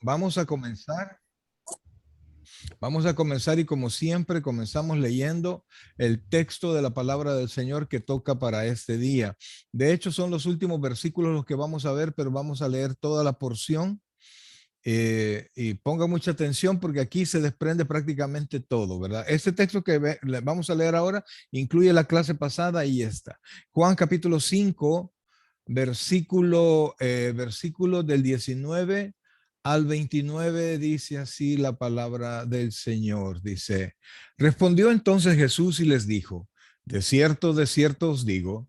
vamos a comenzar. Vamos a comenzar y como siempre comenzamos leyendo el texto de la palabra del Señor que toca para este día. De hecho, son los últimos versículos los que vamos a ver, pero vamos a leer toda la porción. Y ponga mucha atención porque aquí se desprende prácticamente todo, ¿verdad? Este texto que vamos a leer ahora incluye la clase pasada y esta. Juan capítulo 5, versículo del 19 al 29 dice así la palabra del Señor. Dice, respondió entonces Jesús y les dijo, de cierto os digo,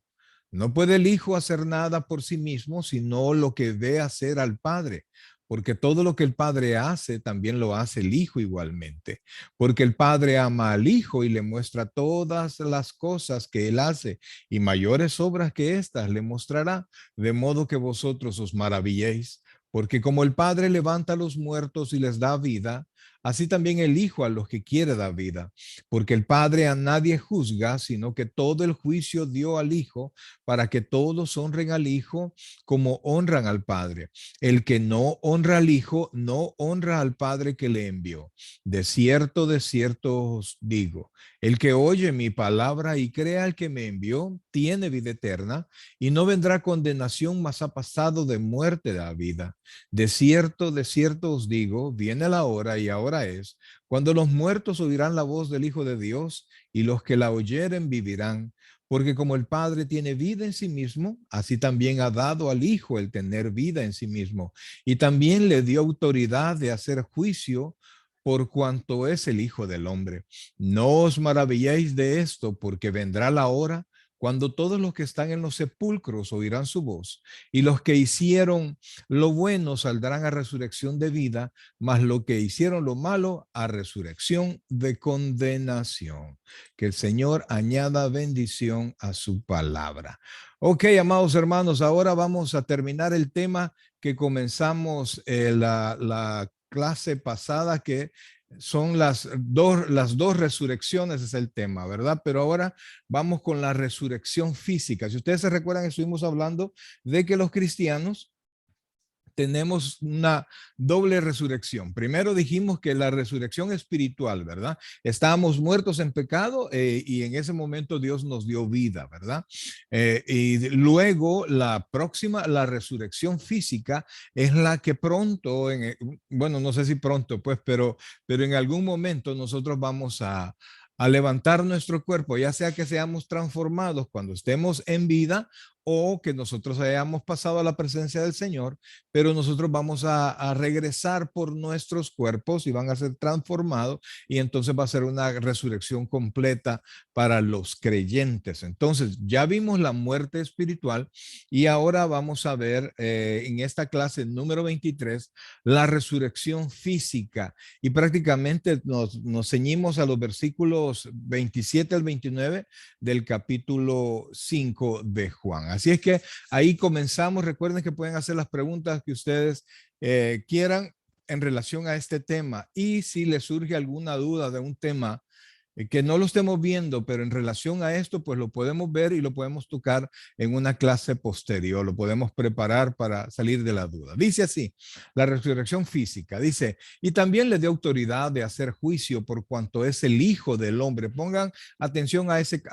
no puede el Hijo hacer nada por sí mismo, sino lo que ve hacer al Padre, porque todo lo que el Padre hace, también lo hace el Hijo igualmente, porque el Padre ama al Hijo y le muestra todas las cosas que él hace, y mayores obras que éstas le mostrará, de modo que vosotros os maravilléis, porque como el Padre levanta a los muertos y les da vida, así también el Hijo a los que quiere da vida, porque el Padre a nadie juzga, sino que todo el juicio dio al Hijo, para que todos honren al Hijo como honran al Padre. El que no honra al Hijo, no honra al Padre que le envió. De cierto os digo, el que oye mi palabra y crea al que me envió, tiene vida eterna y no vendrá condenación, mas ha pasado de muerte a vida. De cierto os digo, viene la hora y ahora es, cuando los muertos oirán la voz del Hijo de Dios y los que la oyeren vivirán. Porque como el Padre tiene vida en sí mismo, así también ha dado al Hijo el tener vida en sí mismo. Y también le dio autoridad de hacer juicio por cuanto es el Hijo del Hombre. No os maravilléis de esto, porque vendrá la hora cuando todos los que están en los sepulcros oirán su voz, y los que hicieron lo bueno saldrán a resurrección de vida, mas los que hicieron lo malo a resurrección de condenación. Que el Señor añada bendición a su palabra. Ok, amados hermanos, ahora vamos a terminar el tema que comenzamos la clase pasada, que son las dos resurrecciones, es el tema, ¿verdad? Pero ahora vamos con la resurrección física. Si ustedes se recuerdan, estuvimos hablando de que los cristianos tenemos una doble resurrección. Primero dijimos que la resurrección espiritual, ¿verdad? Estábamos muertos en pecado y en ese momento Dios nos dio vida, ¿verdad? Y luego la próxima, la resurrección física, es la que pronto, bueno, no sé si pronto, pues, pero en algún momento nosotros vamos a levantar nuestro cuerpo, ya sea que seamos transformados cuando estemos en vida o que nosotros hayamos pasado a la presencia del Señor, pero nosotros vamos a regresar por nuestros cuerpos y van a ser transformados y entonces va a ser una resurrección completa para los creyentes. Entonces ya vimos la muerte espiritual y ahora vamos a ver en esta clase número 23 la resurrección física y prácticamente nos ceñimos a los versículos 27 al 29 del capítulo 5 de Juan. Así es que ahí comenzamos. Recuerden que pueden hacer las preguntas que ustedes quieran en relación a este tema. Y si les surge alguna duda de un tema que no lo estemos viendo, pero en relación a esto, pues lo podemos ver y lo podemos tocar en una clase posterior, lo podemos preparar para salir de la duda. Dice así, la resurrección física, dice, y también le dio autoridad de hacer juicio por cuanto es el Hijo del Hombre. Pongan atención a ese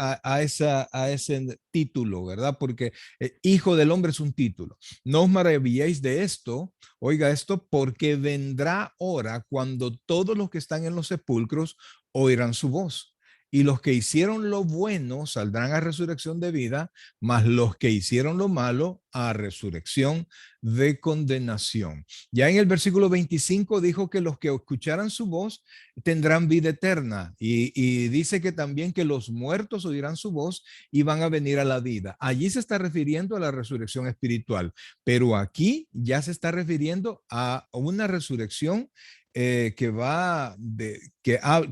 título, ¿verdad? Porque Hijo del Hombre es un título. No os maravilléis de esto, oiga esto, porque vendrá hora cuando todos los que están en los sepulcros oirán su voz. Y los que hicieron lo bueno saldrán a resurrección de vida, mas los que hicieron lo malo a resurrección de condenación. Ya en el versículo 25 dijo que los que escucharan su voz tendrán vida eterna. Y dice que también que los muertos oirán su voz y van a venir a la vida. Allí se está refiriendo a la resurrección espiritual, pero aquí ya se está refiriendo a una resurrección que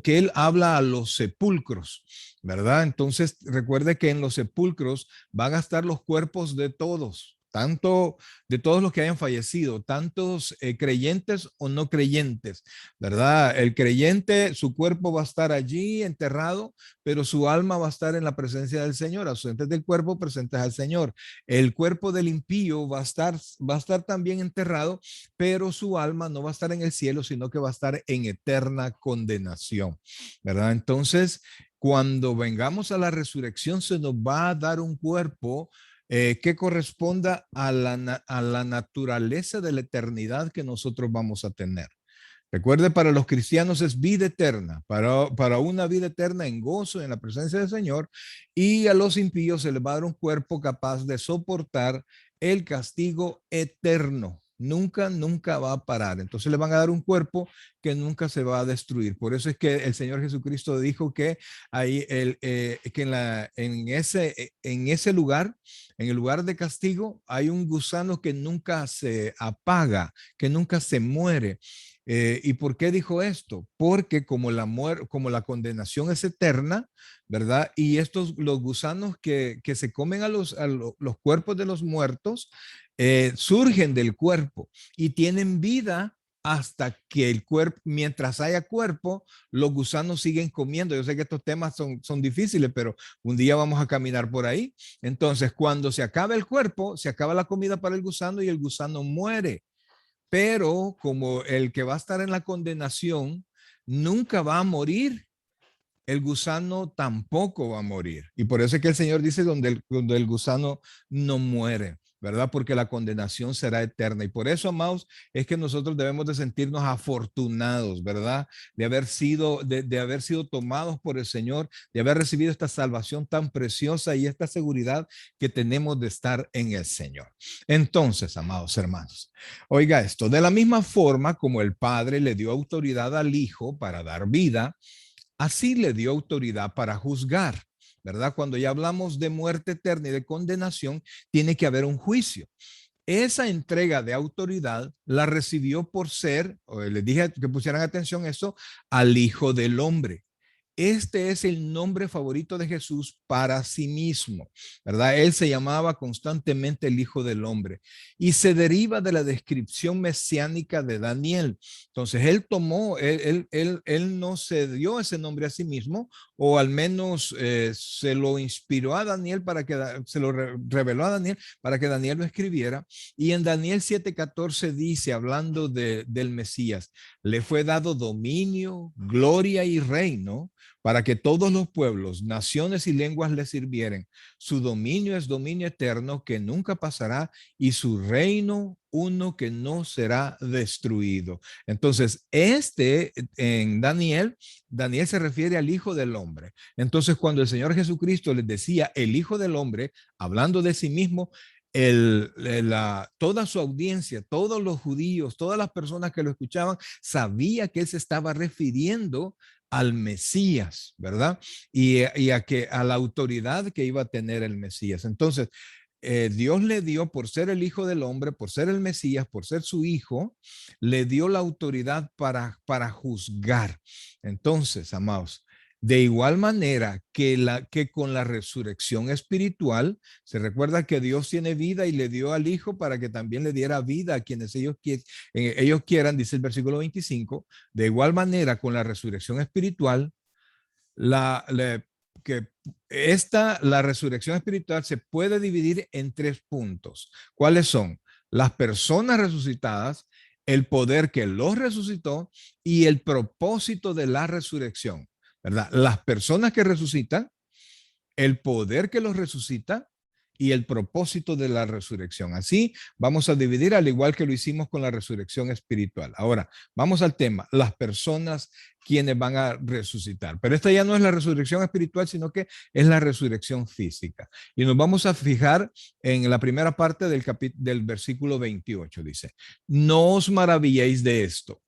él habla a los sepulcros, ¿verdad? Entonces recuerde que en los sepulcros van a estar los cuerpos de todos, tanto de todos los que hayan fallecido, tantos creyentes o no creyentes, ¿verdad? El creyente, su cuerpo va a estar allí enterrado, pero su alma va a estar en la presencia del Señor, ausentes del cuerpo, presentes al Señor. El cuerpo del impío va a estar también enterrado, pero su alma no va a estar en el cielo, sino que va a estar en eterna condenación, ¿verdad? Entonces, cuando vengamos a la resurrección, se nos va a dar un cuerpo que corresponda a la naturaleza de la eternidad que nosotros vamos a tener. Recuerde, para los cristianos es vida eterna, para una vida eterna en gozo en la presencia del Señor, y a los impíos se les va a dar un cuerpo capaz de soportar el castigo eterno. Nunca, nunca va a parar. Entonces le van a dar un cuerpo que nunca se va a destruir. Por eso es que el Señor Jesucristo dijo que, que en ese lugar, en el lugar de castigo, hay un gusano que nunca se apaga, que nunca se muere. ¿Y por qué dijo esto? Porque como la condenación es eterna, ¿verdad? Y los gusanos que se comen los cuerpos de los muertos surgen del cuerpo y tienen vida hasta que el cuerpo, mientras haya cuerpo, los gusanos siguen comiendo. Yo sé que estos temas son difíciles, pero un día vamos a caminar por ahí. Entonces, cuando se acaba el cuerpo, se acaba la comida para el gusano y el gusano muere. Pero como el que va a estar en la condenación nunca va a morir, el gusano tampoco va a morir. Y por eso es que el Señor dice donde el gusano no muere, ¿verdad? Porque la condenación será eterna. Y por eso, amados, es que nosotros debemos de sentirnos afortunados, ¿verdad? De haber sido tomados por el Señor, de haber recibido esta salvación tan preciosa y esta seguridad que tenemos de estar en el Señor. Entonces, amados hermanos, oiga esto, de la misma forma como el Padre le dio autoridad al Hijo para dar vida, así le dio autoridad para juzgar, ¿verdad? Cuando ya hablamos de muerte eterna y de condenación, tiene que haber un juicio. Esa entrega de autoridad la recibió por ser, o les dije que pusieran atención a eso, al Hijo del Hombre. Este es el nombre favorito de Jesús para sí mismo, ¿verdad? Él se llamaba constantemente el Hijo del Hombre y se deriva de la descripción mesiánica de Daniel. Entonces, él no se dio ese nombre a sí mismo, o al menos se lo inspiró a Daniel se lo reveló a Daniel para que Daniel lo escribiera. Y en Daniel 7:14 dice, hablando del Mesías, le fue dado dominio, gloria y reino para que todos los pueblos, naciones y lenguas le sirvieren. Su dominio es dominio eterno que nunca pasará y su reino uno que no será destruido. Entonces, en Daniel se refiere al Hijo del Hombre. Entonces, cuando el Señor Jesucristo les decía el Hijo del Hombre, hablando de sí mismo, toda su audiencia, todos los judíos, todas las personas que lo escuchaban, sabía que él se estaba refiriendo al Mesías, ¿verdad? A la autoridad que iba a tener el Mesías. Entonces, Dios le dio, por ser el Hijo del Hombre, por ser el Mesías, por ser su Hijo, le dio la autoridad para juzgar. Entonces, amados, de igual manera que con la resurrección espiritual, se recuerda que Dios tiene vida y le dio al Hijo para que también le diera vida a quienes ellos quieran, dice el versículo 25. De igual manera, con la resurrección espiritual, la, la- que la resurrección espiritual se puede dividir en tres puntos. ¿Cuáles son? Las personas resucitadas, el poder que los resucitó y el propósito de la resurrección, ¿verdad? Las personas que resucitan, el poder que los resucita y el propósito de la resurrección. Así vamos a dividir al igual que lo hicimos con la resurrección espiritual. Ahora, vamos al tema, las personas quienes van a resucitar. Pero esta ya no es la resurrección espiritual, sino que es la resurrección física. Y nos vamos a fijar en la primera parte del versículo 28. Dice, no os maravilléis de esto,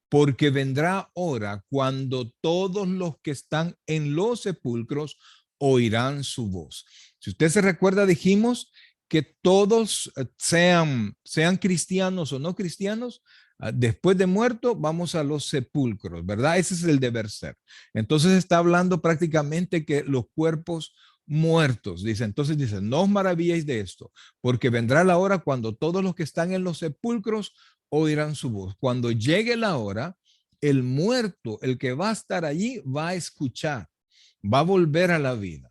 porque vendrá hora cuando todos los que están en los sepulcros oirán su voz. Si usted se recuerda, dijimos que todos sean cristianos o no cristianos, después de muerto vamos a los sepulcros, ¿verdad? Ese es el deber ser. Entonces está hablando prácticamente que los cuerpos muertos. Dice, entonces dice, no os maravilléis de esto, porque vendrá la hora cuando todos los que están en los sepulcros oirán su voz. Cuando llegue la hora, el muerto, el que va a estar allí, va a escuchar, va a volver a la vida.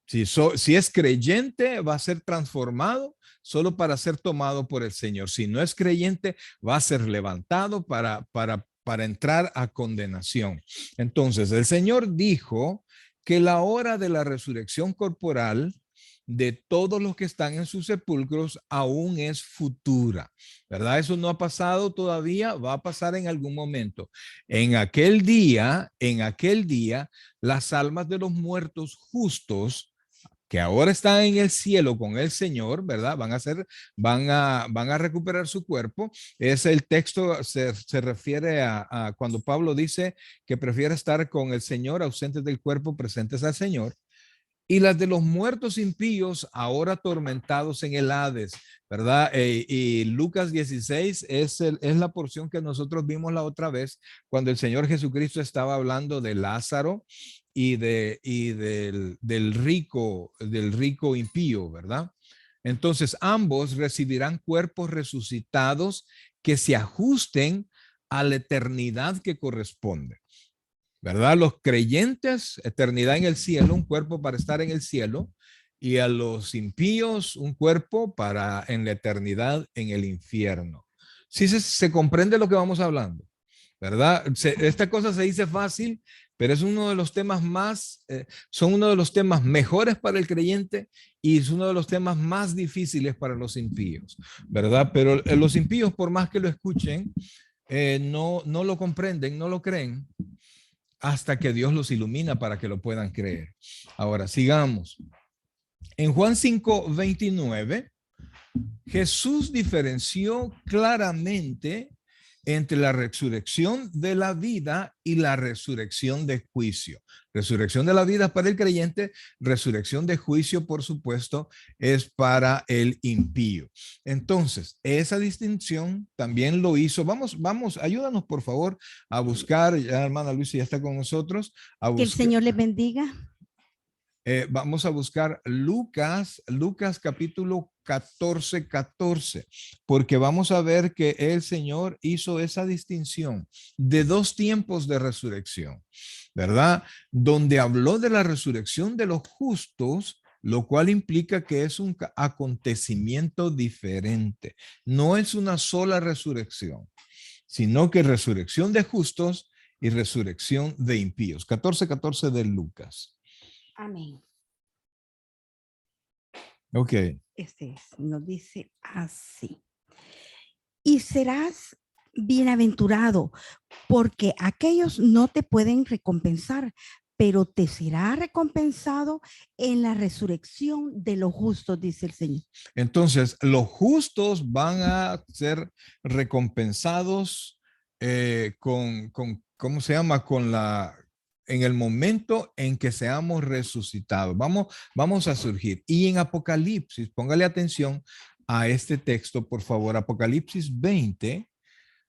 Si es creyente, va a ser transformado solo para ser tomado por el Señor. Si no es creyente, va a ser levantado para entrar a condenación. Entonces, el Señor dijo que la hora de la resurrección corporal de todos los que están en sus sepulcros aún es futura, ¿verdad? Eso no ha pasado todavía, va a pasar en algún momento. En aquel día, las almas de los muertos justos que ahora están en el cielo con el Señor, ¿verdad? Van a recuperar su cuerpo. Es el texto, se refiere a cuando Pablo dice que prefiere estar con el Señor, ausentes del cuerpo, presentes al Señor. Y las de los muertos impíos, ahora atormentados en el Hades, ¿verdad? Y Lucas 16 es la porción que nosotros vimos la otra vez, cuando el Señor Jesucristo estaba hablando de Lázaro y del rico impío, ¿verdad? Entonces, ambos recibirán cuerpos resucitados que se ajusten a la eternidad que corresponde. ¿Verdad? Los creyentes, eternidad en el cielo, un cuerpo para estar en el cielo, y a los impíos, un cuerpo para en la eternidad en el infierno. Sí se comprende lo que vamos hablando, ¿verdad? Esta cosa se dice fácil, pero es uno de los temas son uno de los temas mejores para el creyente y es uno de los temas más difíciles para los impíos, ¿verdad? Pero los impíos, por más que lo escuchen, no lo comprenden, no lo creen, hasta que Dios los ilumina para que lo puedan creer. Ahora, sigamos. En Juan 5:29, Jesús diferenció claramente entre la resurrección de la vida y la resurrección de juicio. Resurrección de la vida para el creyente, resurrección de juicio, por supuesto, es para el impío. Entonces, esa distinción también lo hizo. Vamos, ayúdanos por favor a buscar, ya hermana Luisa ya está con nosotros, que el Señor les bendiga. Vamos a buscar Lucas capítulo 14, porque vamos a ver que el Señor hizo esa distinción de dos tiempos de resurrección, ¿verdad? Donde habló de la resurrección de los justos, lo cual implica que es un acontecimiento diferente. No es una sola resurrección, sino que resurrección de justos y resurrección de impíos. 14 de Lucas. Amén. Ok. Nos dice así. Y serás bienaventurado, porque aquellos no te pueden recompensar, pero te será recompensado en la resurrección de los justos, dice el Señor. Entonces, los justos van a ser recompensados ¿cómo se llama? En el momento en que seamos resucitados. Vamos a surgir. Y en Apocalipsis, póngale atención a este texto, por favor. Apocalipsis 20,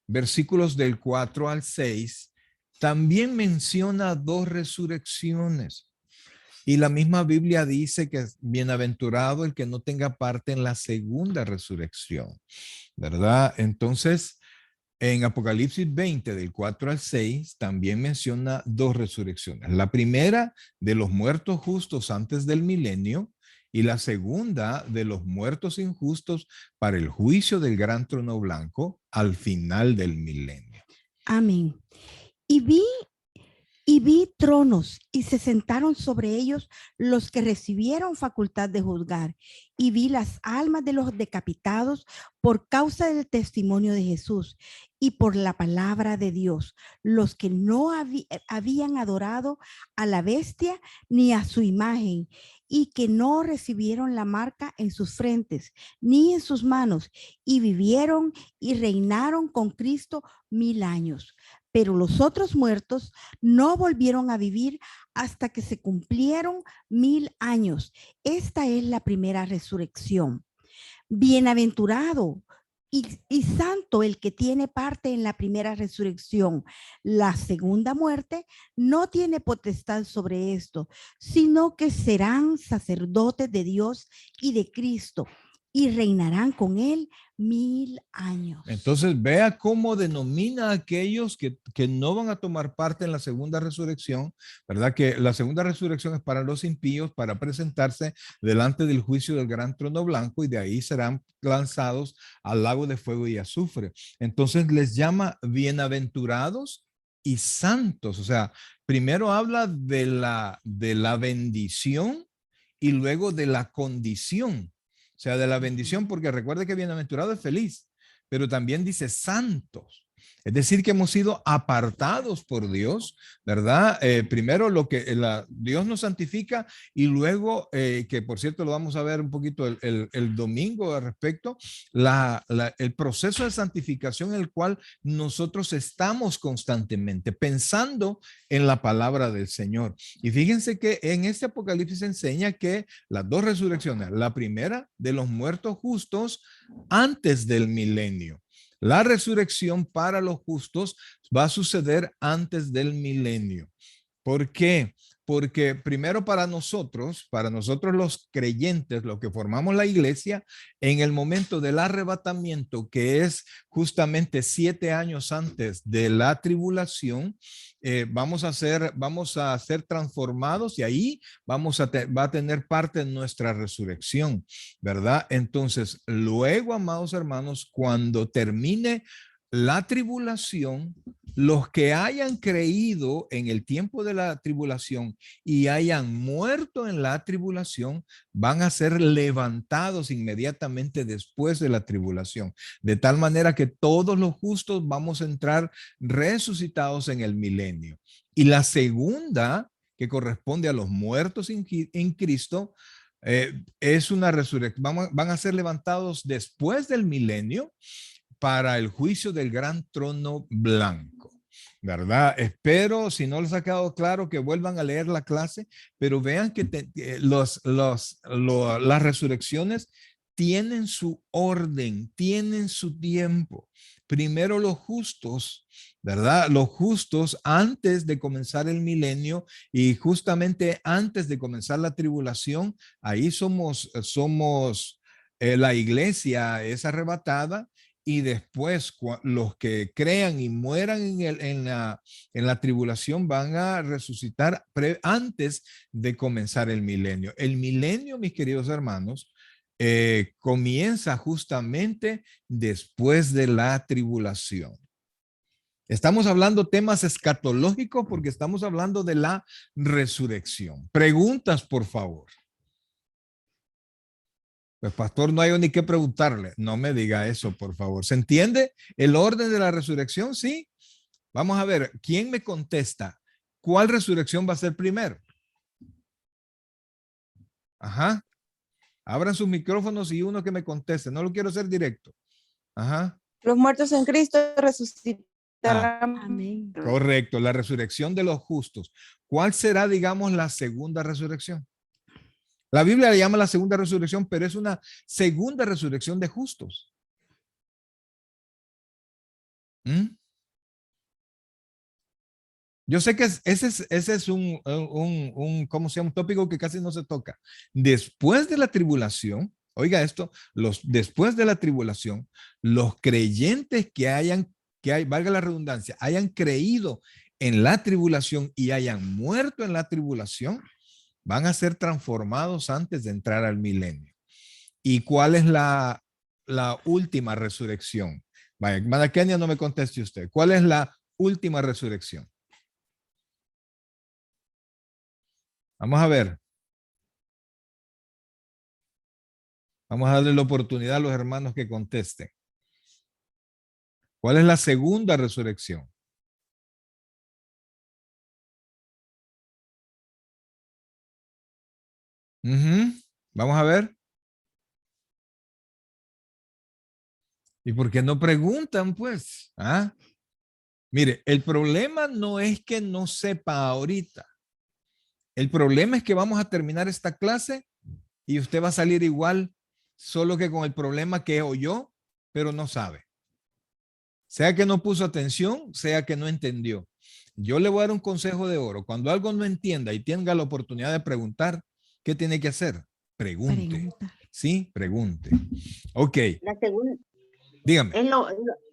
versículos del 4 al 6, también menciona dos resurrecciones. Y la misma Biblia dice que es bienaventurado el que no tenga parte en la segunda resurrección, ¿verdad? Entonces, en Apocalipsis 20, del 4 al 6, también menciona dos resurrecciones. La primera de los muertos justos antes del milenio y la segunda de los muertos injustos para el juicio del gran trono blanco al final del milenio. Amén. Y vi tronos y se sentaron sobre ellos los que recibieron facultad de juzgar. Y vi las almas de los decapitados por causa del testimonio de Jesús y por la palabra de Dios, los que no habían adorado a la bestia ni a su imagen y que no recibieron la marca en sus frentes ni en sus manos, y vivieron y reinaron con Cristo 1000 años. Pero los otros muertos no volvieron a vivir hasta que se cumplieron 1000 años. Esta es la primera resurrección. Bienaventurado y santo el que tiene parte en la primera resurrección. La segunda muerte no tiene potestad sobre esto, sino que serán sacerdotes de Dios y de Cristo y reinarán con él 1000 años. Entonces, vea cómo denomina a aquellos que no van a tomar parte en la segunda resurrección, ¿verdad? Que la segunda resurrección es para los impíos, para presentarse delante del juicio del gran trono blanco, y de ahí serán lanzados al lago de fuego y azufre. Entonces les llama bienaventurados y santos. O sea, primero habla de la bendición y luego de la condición. O sea, de la bendición, porque recuerde que bienaventurado es feliz, pero también dice santos. Es decir, que hemos sido apartados por Dios, ¿verdad? Primero lo que Dios nos santifica, y luego, que por cierto lo vamos a ver un poquito el domingo al respecto, el proceso de santificación en el cual nosotros estamos constantemente pensando en la palabra del Señor. Y fíjense que en este Apocalipsis enseña que las dos resurrecciones, la primera de los muertos justos antes del milenio. La resurrección para los justos va a suceder antes del milenio. ¿Por qué? Porque primero para nosotros los creyentes, los que formamos la iglesia, en el momento del arrebatamiento, que es justamente 7 años antes de la tribulación, vamos a ser transformados, y ahí va a tener parte en nuestra resurrección, ¿verdad? Entonces, luego, amados hermanos, cuando termine la tribulación, los que hayan creído en el tiempo de la tribulación y hayan muerto en la tribulación van a ser levantados inmediatamente después de la tribulación. De tal manera que todos los justos vamos a entrar resucitados en el milenio. Y la segunda, que corresponde a los muertos en Cristo, es una resurrección. Van a ser levantados después del milenio para el juicio del gran trono blanco, ¿verdad? Espero, si no les ha quedado claro, que vuelvan a leer la clase, pero vean que las resurrecciones tienen su orden, tienen su tiempo. Primero los justos, ¿verdad? Los justos antes de comenzar el milenio, y justamente antes de comenzar la tribulación, ahí la iglesia es arrebatada. Y después los que crean y mueran en la tribulación van a resucitar antes de comenzar el milenio. El milenio, mis queridos hermanos, comienza justamente después de la tribulación. Estamos hablando temas escatológicos porque estamos hablando de la resurrección. Preguntas, por favor. Pues pastor, no hay ni qué preguntarle. No me diga eso, por favor. ¿Se entiende el orden de la resurrección? Sí. Vamos a ver, ¿quién me contesta? ¿Cuál resurrección va a ser primero? Ajá. Abran sus micrófonos y uno que me conteste. No lo quiero hacer directo. Ajá. Los muertos en Cristo resucitarán. Amén. Correcto, la resurrección de los justos. ¿Cuál será, digamos, la segunda resurrección? La Biblia le llama la segunda resurrección, pero es una segunda resurrección de justos. ¿Mm? Yo sé que ese es ¿cómo se llama? Un tópico que casi no se toca. Después de la tribulación, oiga esto, después de la tribulación, los creyentes valga la redundancia, hayan creído en la tribulación y hayan muerto en la tribulación, van a ser transformados antes de entrar al milenio. ¿Y cuál es la última resurrección? Vaya, hermana Kenia, no me conteste usted. ¿Cuál es la última resurrección? Vamos a ver. Vamos a darle la oportunidad a los hermanos que contesten. ¿Cuál es la segunda resurrección? Vamos a ver. ¿Y por qué no preguntan, pues? ¿Ah? Mire, el problema no es que no sepa ahorita. El problema es que vamos a terminar esta clase y usted va a salir igual, solo que con el problema que oyó, pero no sabe. Sea que no puso atención, sea que no entendió. Yo le voy a dar un consejo de oro. Cuando algo no entienda y tenga la oportunidad de preguntar, ¿qué tiene que hacer? Pregunte. Pregunta. Sí, pregunte. Ok, La segunda dígame. es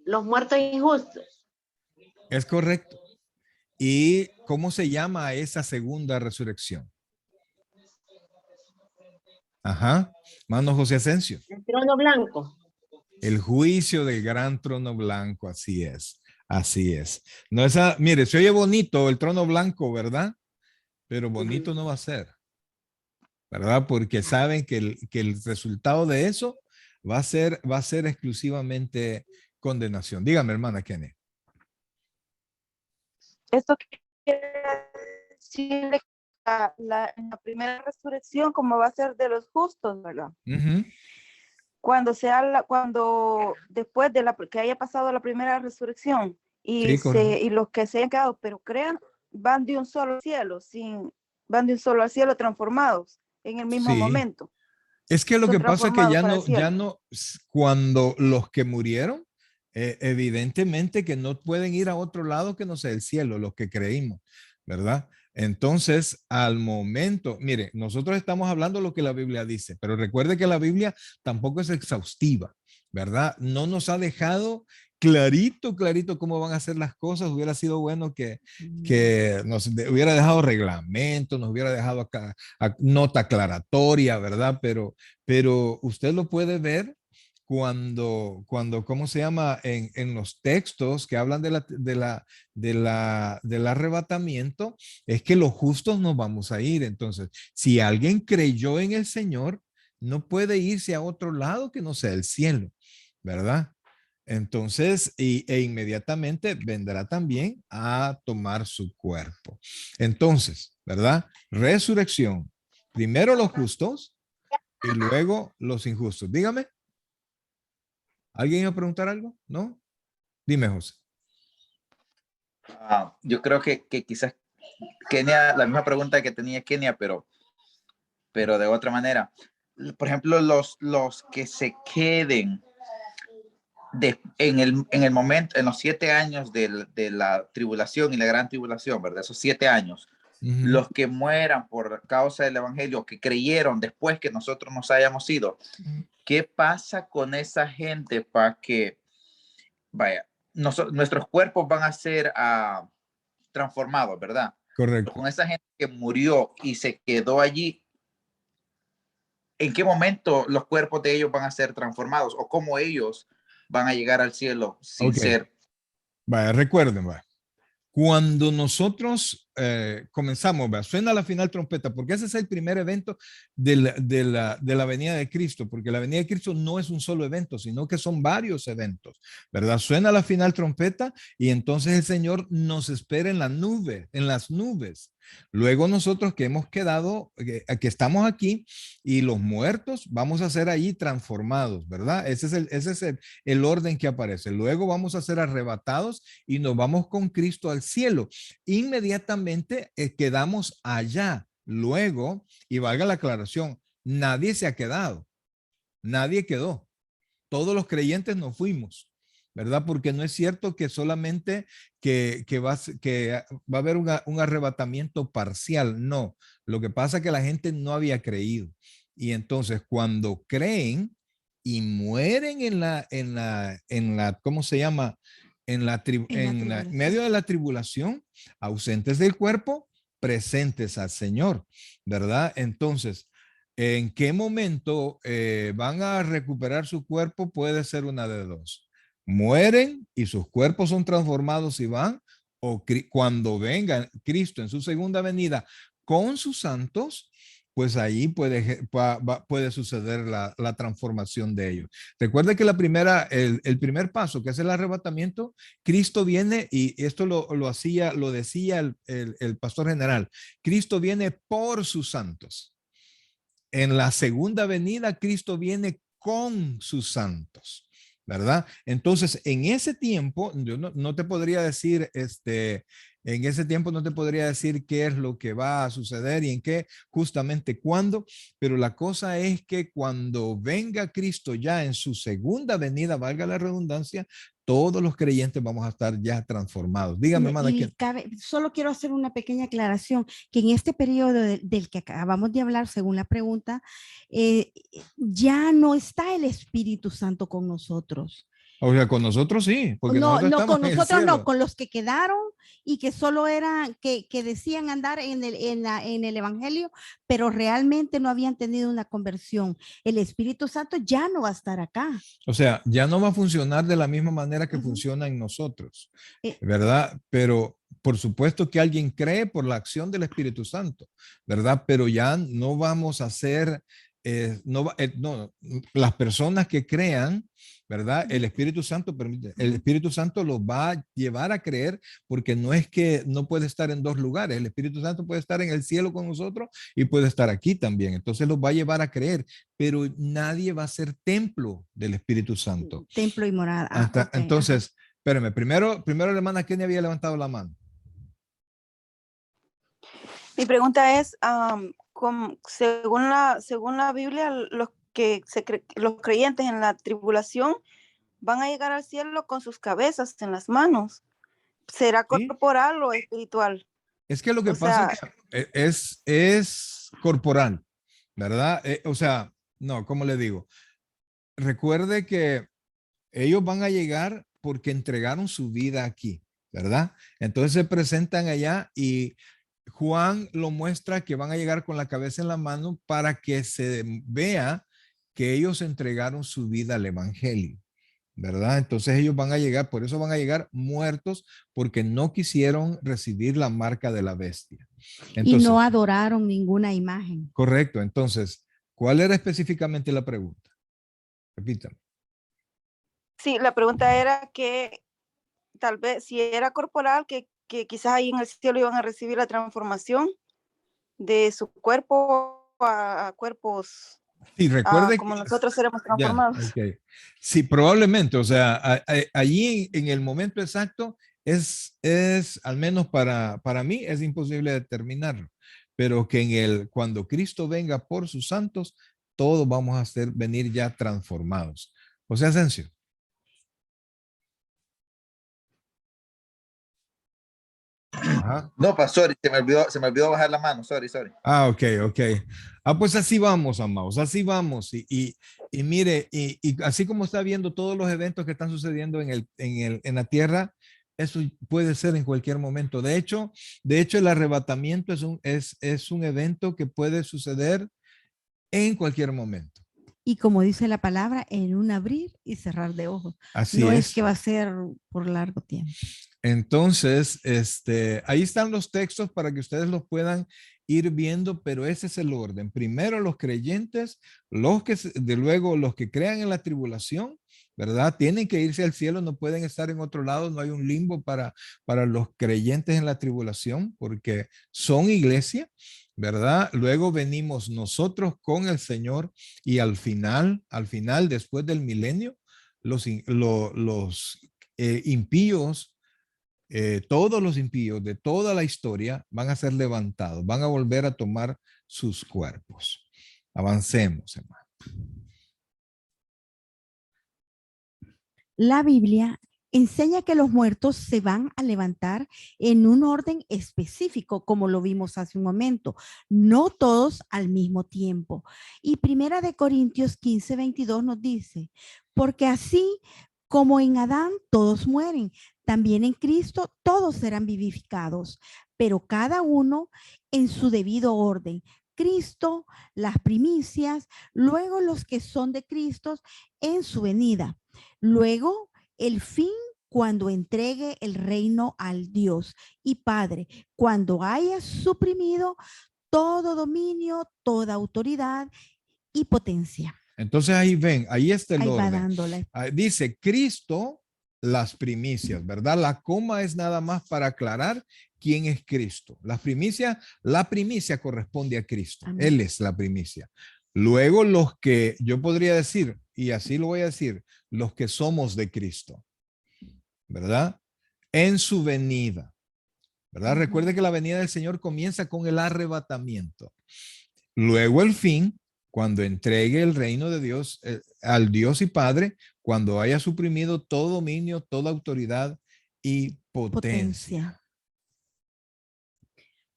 los muertos injustos. Es correcto. ¿Y cómo se llama esa segunda resurrección? Ajá. Mano José Asensio. El trono blanco. El juicio del gran trono blanco, así es. Así es. No esa, mire, se oye bonito el trono blanco, ¿verdad? Pero bonito no va a ser, ¿verdad? Porque saben que el resultado de eso va a ser exclusivamente condenación. Dígame, hermana Kenny. Esto quiere decir que en la primera resurrección, como va a ser de los justos, ¿verdad? Ujú. Cuando después de que haya pasado la primera resurrección Sí, correcto. y los que se hayan quedado, pero crean, van de un solo cielo, van de un solo al cielo transformados en el mismo Sí. momento. Es que lo Son que pasa es que transformados para el cielo. cuando los que murieron, evidentemente que no pueden ir a otro lado que no sea el cielo, los que creímos, ¿verdad? Entonces, al momento, mire, nosotros estamos hablando lo que la Biblia dice, pero recuerde que la Biblia tampoco es exhaustiva, ¿verdad? No nos ha dejado clarito, clarito cómo van a ser las cosas. Hubiera sido bueno que nos hubiera dejado reglamento, nos hubiera dejado acá nota aclaratoria, ¿verdad? Pero usted lo puede ver cuando ¿cómo se llama? En los textos que hablan del arrebatamiento, es que los justos nos vamos a ir. Entonces, si alguien creyó en el Señor, no puede irse a otro lado que no sea el cielo, ¿verdad? Entonces, e inmediatamente vendrá también a tomar su cuerpo. Entonces, ¿verdad? Resurrección. Primero los justos y luego los injustos. Dígame. ¿Alguien iba a preguntar algo? ¿No? Dime, José. Yo creo que quizás Kenia, la misma pregunta que tenía Kenia, pero de otra manera. Por ejemplo, los que se queden en el momento, en los 7 años de la tribulación y la gran tribulación, ¿verdad? Esos 7 años, los que mueran por causa del evangelio, que creyeron después que nosotros nos hayamos ido, ¿qué pasa con esa gente para que, vaya, nuestros cuerpos van a ser transformados, ¿verdad? Correcto. Con esa gente que murió y se quedó allí, ¿en qué momento los cuerpos de ellos van a ser transformados o cómo ellos van a llegar al cielo sin ser? Vaya, recuerden, vaya. Cuando nosotros comenzamos, ¿verdad? Suena la final trompeta, porque ese es el primer evento de la venida de Cristo, porque la venida de Cristo no es un solo evento, sino que son varios eventos, ¿verdad? Suena la final trompeta y entonces el Señor nos espera en la nube, en las nubes. Luego nosotros que hemos quedado, que estamos aquí y los muertos vamos a ser allí transformados, ¿verdad? Ese es el orden que aparece. Luego vamos a ser arrebatados y nos vamos con Cristo al cielo. Inmediatamente quedamos allá. Luego, y valga la aclaración, nadie se ha quedado. Nadie quedó. Todos los creyentes nos fuimos, ¿verdad? Porque no es cierto que solamente que va a haber un arrebatamiento parcial. No, lo que pasa es que la gente no había creído. Y entonces cuando creen y mueren en la ¿cómo se llama? Medio de la tribulación, ausentes del cuerpo, presentes al Señor, ¿verdad? Entonces, ¿en qué momento van a recuperar su cuerpo? Puede ser una de dos. Mueren y sus cuerpos son transformados y van, o cuando venga Cristo en su segunda venida con sus santos, pues ahí puede suceder la transformación de ellos. Recuerde que el primer paso, que es el arrebatamiento, Cristo viene, y esto lo decía el pastor general, Cristo viene por sus santos. En la segunda venida, Cristo viene con sus santos, ¿verdad? Entonces, en ese tiempo, yo no te podría decir En ese tiempo no te podría decir qué es lo que va a suceder y en qué, justamente cuándo, pero la cosa es que cuando venga Cristo ya en su segunda venida, valga la redundancia, todos los creyentes vamos a estar ya transformados. Dígame, hermana, Y solo quiero hacer una pequeña aclaración, que en este periodo del que acabamos de hablar, según la pregunta, ya no está el Espíritu Santo con nosotros. o sea, con nosotros sí, porque No, nosotros no, estamos con en el nosotros no, cielo. con los que quedaron y que solo eran, que decían andar en el Evangelio, pero realmente no habían tenido una conversión. El Espíritu Santo ya no va a estar acá. O sea, ya no va a funcionar de la misma manera que funciona en nosotros, ¿verdad? Pero por supuesto que alguien cree por la acción del Espíritu Santo, ¿verdad? Pero ya no vamos a ser, no, las personas que crean, ¿verdad? El Espíritu Santo permite, el Espíritu Santo los va a llevar a creer, porque no es que no puede estar en dos lugares, el Espíritu Santo puede estar en el cielo con nosotros y puede estar aquí también, entonces los va a llevar a creer, pero nadie va a ser templo del Espíritu Santo. Templo y morada. Okay, entonces, espérame, primero la hermana Kenny había levantado la mano. Mi pregunta es, según la Biblia, los creyentes en la tribulación van a llegar al cielo con sus cabezas en las manos. ¿Será ¿Sí? corporal o espiritual? Es que lo que pasa es que es corporal, ¿verdad? O sea, no, ¿cómo le digo? Recuerde que ellos van a llegar porque entregaron su vida aquí, ¿verdad? Entonces se presentan allá y Juan lo muestra que van a llegar con la cabeza en la mano para que se vea que ellos entregaron su vida al evangelio, ¿verdad? Entonces ellos van a llegar, por eso van a llegar muertos, porque no quisieron recibir la marca de la bestia. Entonces, y no adoraron ninguna imagen. Correcto. Entonces, ¿cuál era específicamente la pregunta? Repítame. Sí, la pregunta era que tal vez si era corporal, que quizás ahí en el cielo iban a recibir la transformación de su cuerpo a cuerpos Sí, recuerde como que nosotros seremos transformados. ya, okay. Sí, probablemente, o sea, allí en el momento exacto es al menos para mí es imposible determinarlo, pero que cuando Cristo venga por sus santos, todos vamos a venir ya transformados. O sea, Asensio. Ajá. No, sorry, se me olvidó bajar la mano, sorry. Ah, ok. Pues así vamos, amados, así vamos. Y mire, y así como está viendo todos los eventos que están sucediendo en la tierra, eso puede ser en cualquier momento. De hecho, el arrebatamiento es un evento que puede suceder en cualquier momento. Y como dice la palabra, en un abrir y cerrar de ojos. Así no es que va a ser por largo tiempo. Entonces, ahí están los textos para que ustedes los puedan ir viendo, pero ese es el orden. Primero los creyentes, luego los que crean en la tribulación, ¿verdad? Tienen que irse al cielo, no pueden estar en otro lado, no hay un limbo para los creyentes en la tribulación, porque son iglesia, ¿verdad? Luego venimos nosotros con el Señor y al final, después del milenio, los impíos, todos los impíos de toda la historia van a ser levantados, van a volver a tomar sus cuerpos. Avancemos, hermano. La Biblia enseña que los muertos se van a levantar en un orden específico, como lo vimos hace un momento, no todos al mismo tiempo. Y Primera de Corintios 15:22 nos dice, porque así como en Adán todos mueren, también en Cristo todos serán vivificados, pero cada uno en su debido orden. Cristo, las primicias, luego los que son de Cristo en su venida. Luego, el fin cuando entregue el reino al Dios y Padre, cuando haya suprimido todo dominio, toda autoridad y potencia. Entonces ahí ven, ahí está el ahí orden. Va dándole. Dice Cristo, las primicias, ¿verdad? La coma es nada más para aclarar quién es Cristo. La primicia corresponde a Cristo. Amén. Él es la primicia. Luego los que yo podría decir, y así lo voy a decir, los que somos de Cristo, ¿verdad? En su venida. ¿verdad? Recuerde que la venida del Señor comienza con el arrebatamiento. Luego el fin, cuando entregue el reino de Dios al Dios y Padre, cuando haya suprimido todo dominio, toda autoridad y potencia.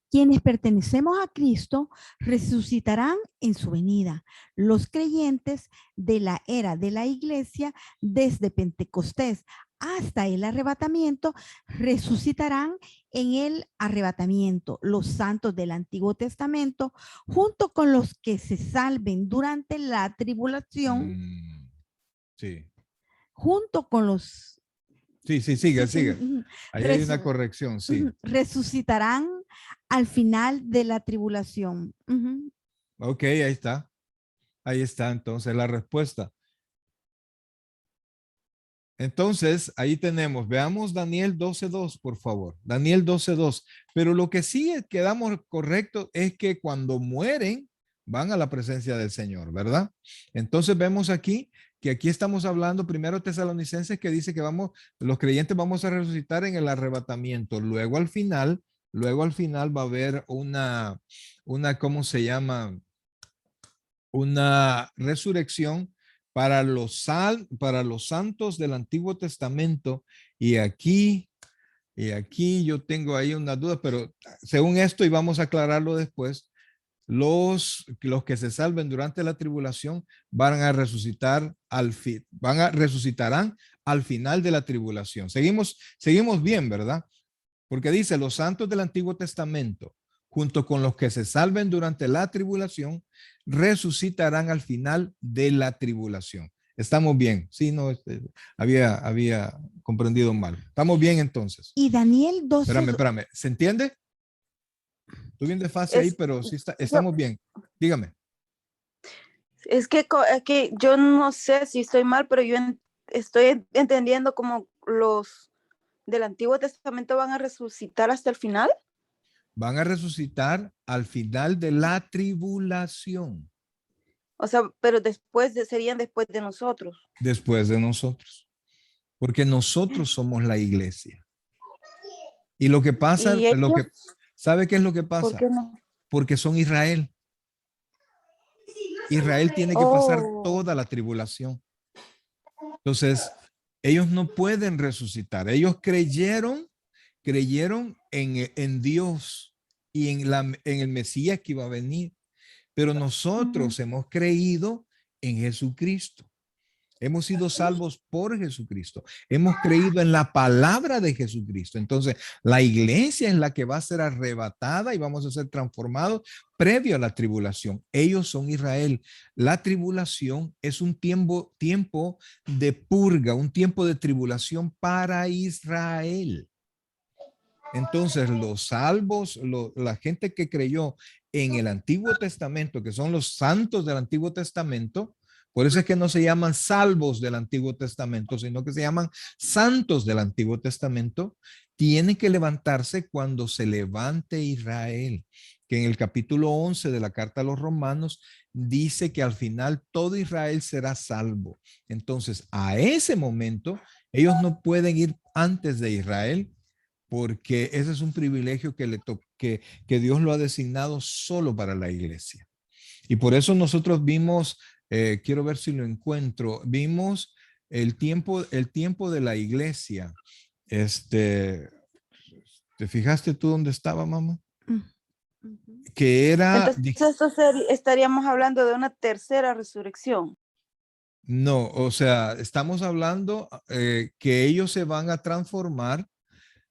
Quienes pertenecemos a Cristo resucitarán en su venida. Los creyentes de la era de la iglesia desde Pentecostés hasta el arrebatamiento resucitarán en el arrebatamiento. Los santos del Antiguo Testamento, junto con los que se salven durante la tribulación, Sí. junto con los... Sí, sigue. ujú, Ahí hay una corrección, sí. resucitarán al final de la tribulación. Ujú. Ok, ahí está. Ahí está entonces la respuesta. Entonces, ahí tenemos, veamos Daniel 12:2, por favor. Daniel 12:2. Pero lo que sí quedamos correcto es que cuando mueren, van a la presencia del Señor, ¿verdad? Entonces vemos aquí que aquí estamos hablando, primero Tesalonicenses, que dice que los creyentes vamos a resucitar en el arrebatamiento. Luego al final va a haber una, ¿cómo se llama? Una resurrección para los santos del Antiguo Testamento. Y aquí yo tengo ahí una duda, pero según esto, y vamos a aclararlo después, los que se salven durante la tribulación van a resucitar resucitarán al final de la tribulación. Seguimos bien, ¿verdad? Porque dice, los santos del Antiguo Testamento, junto con los que se salven durante la tribulación, resucitarán al final de la tribulación. ¿Estamos bien? Sí, no, había comprendido mal. ¿Estamos bien entonces? Y Daniel 12. Espérame. ¿Se entiende? Estoy bien desfase ahí, pero sí estamos bien. Dígame. Es que yo no sé si estoy mal, pero yo estoy entendiendo como los del Antiguo Testamento van a resucitar hasta el final. Van a resucitar al final de la tribulación. O sea, pero serían después de nosotros. Después de nosotros. Porque nosotros somos la iglesia. Y lo que pasa, ¿sabe qué es lo que pasa? ¿Por qué no? Porque son Israel. Israel tiene que pasar toda la tribulación. Entonces, ellos no pueden resucitar. Ellos creyeron en Dios y en el Mesías que iba a venir. Pero nosotros hemos creído en Jesucristo. Hemos sido salvos por Jesucristo. Hemos creído en la palabra de Jesucristo. Entonces, la iglesia es la que va a ser arrebatada y vamos a ser transformados previo a la tribulación. Ellos son Israel. La tribulación es un tiempo de purga, un tiempo de tribulación para Israel. Entonces, los salvos, la gente que creyó en el Antiguo Testamento, que son los santos del Antiguo Testamento, por eso es que no se llaman salvos del Antiguo Testamento, sino que se llaman santos del Antiguo Testamento, tienen que levantarse cuando se levante Israel, que en el capítulo 11 de la carta a los Romanos dice que al final todo Israel será salvo. Entonces, a ese momento, ellos no pueden ir antes de Israel, porque ese es un privilegio que Dios lo ha designado solo para la iglesia. Y por eso nosotros vimos, quiero ver si lo encuentro, vimos el tiempo de la iglesia. ¿Te fijaste tú dónde estaba, mamá? Que era... Entonces estaríamos hablando de una tercera resurrección. No, o sea, estamos hablando que ellos se van a transformar.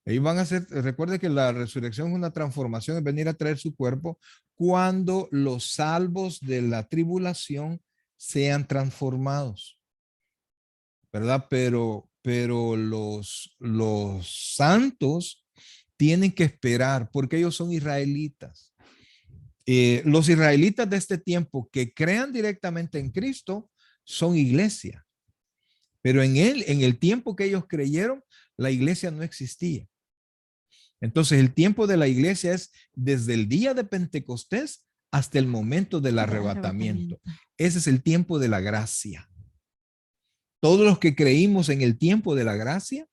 Ellos van a hacer, recuerde que la resurrección es una transformación, es venir a traer su cuerpo cuando los salvos de la tribulación sean transformados, ¿verdad? Pero los santos tienen que esperar porque ellos son israelitas. Los israelitas de este tiempo que crean directamente en Cristo son iglesia, pero en el tiempo que ellos creyeron, la iglesia no existía. Entonces, el tiempo de la iglesia es desde el día de Pentecostés hasta el momento del arrebatamiento. Ese es el tiempo de la gracia. Todos los que creímos en el tiempo de la gracia,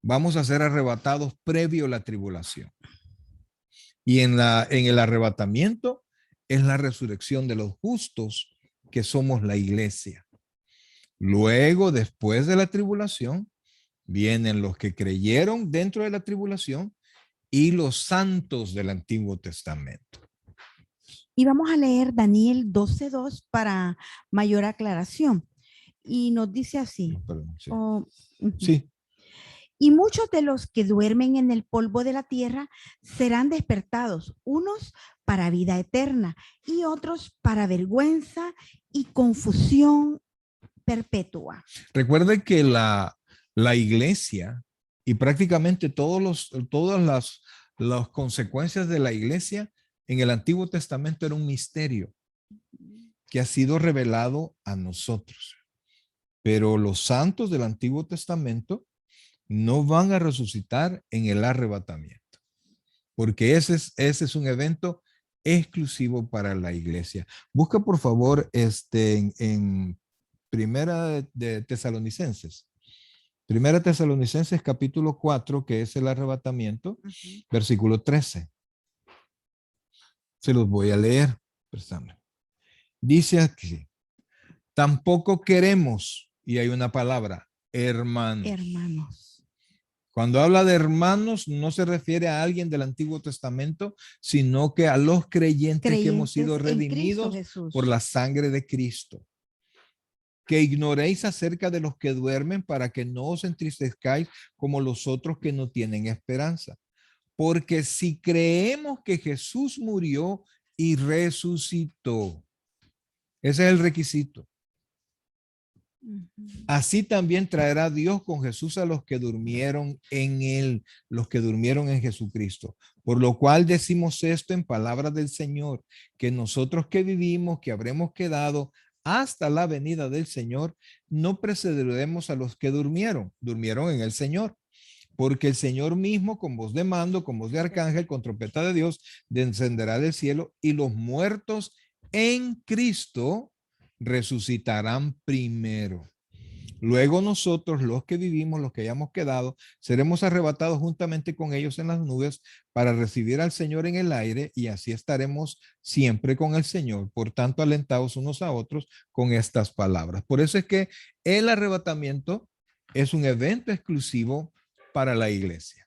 vamos a ser arrebatados previo a la tribulación. Y en el arrebatamiento es la resurrección de los justos, que somos la iglesia. Luego, después de la tribulación, vienen los que creyeron dentro de la tribulación y los santos del Antiguo Testamento. Y vamos a leer Daniel 12:2 para mayor aclaración. Y nos dice así. Perdón, sí. Ujú. Sí. Y muchos de los que duermen en el polvo de la tierra serán despertados, unos para vida eterna y otros para vergüenza y confusión perpetua. Recuerde que la iglesia y prácticamente todas las consecuencias de la iglesia en el Antiguo Testamento era un misterio que ha sido revelado a nosotros. Pero los santos del Antiguo Testamento no van a resucitar en el arrebatamiento, porque ese es un evento exclusivo para la iglesia. Busca por favor en Primera de Tesalonicenses. Primera Tesalonicenses capítulo 4, que es el arrebatamiento, versículo 13. Se los voy a leer. Dice aquí, tampoco queremos, y hay una palabra, hermanos. Hermanos. Cuando habla de hermanos, no se refiere a alguien del Antiguo Testamento, sino que a los creyentes que hemos sido Creyentes en Cristo redimidos Jesús. por la sangre de Cristo. Que ignoréis acerca de los que duermen para que no os entristezcáis como los otros que no tienen esperanza. Porque si creemos que Jesús murió y resucitó, ese es el requisito. Así también traerá Dios con Jesús a los que durmieron en él, los que durmieron en Jesucristo. Por lo cual decimos esto en palabras del Señor, que nosotros que vivimos, que habremos quedado hasta la venida del Señor, no precederemos a los que durmieron en el Señor. Porque el Señor mismo, con voz de mando, con voz de arcángel, con trompeta de Dios, descenderá del cielo, y los muertos en Cristo resucitarán primero. Luego nosotros, los que vivimos, los que hayamos quedado, seremos arrebatados juntamente con ellos en las nubes para recibir al Señor en el aire, y así estaremos siempre con el Señor. Por tanto, alentados unos a otros con estas palabras. Por eso es que el arrebatamiento es un evento exclusivo para la iglesia,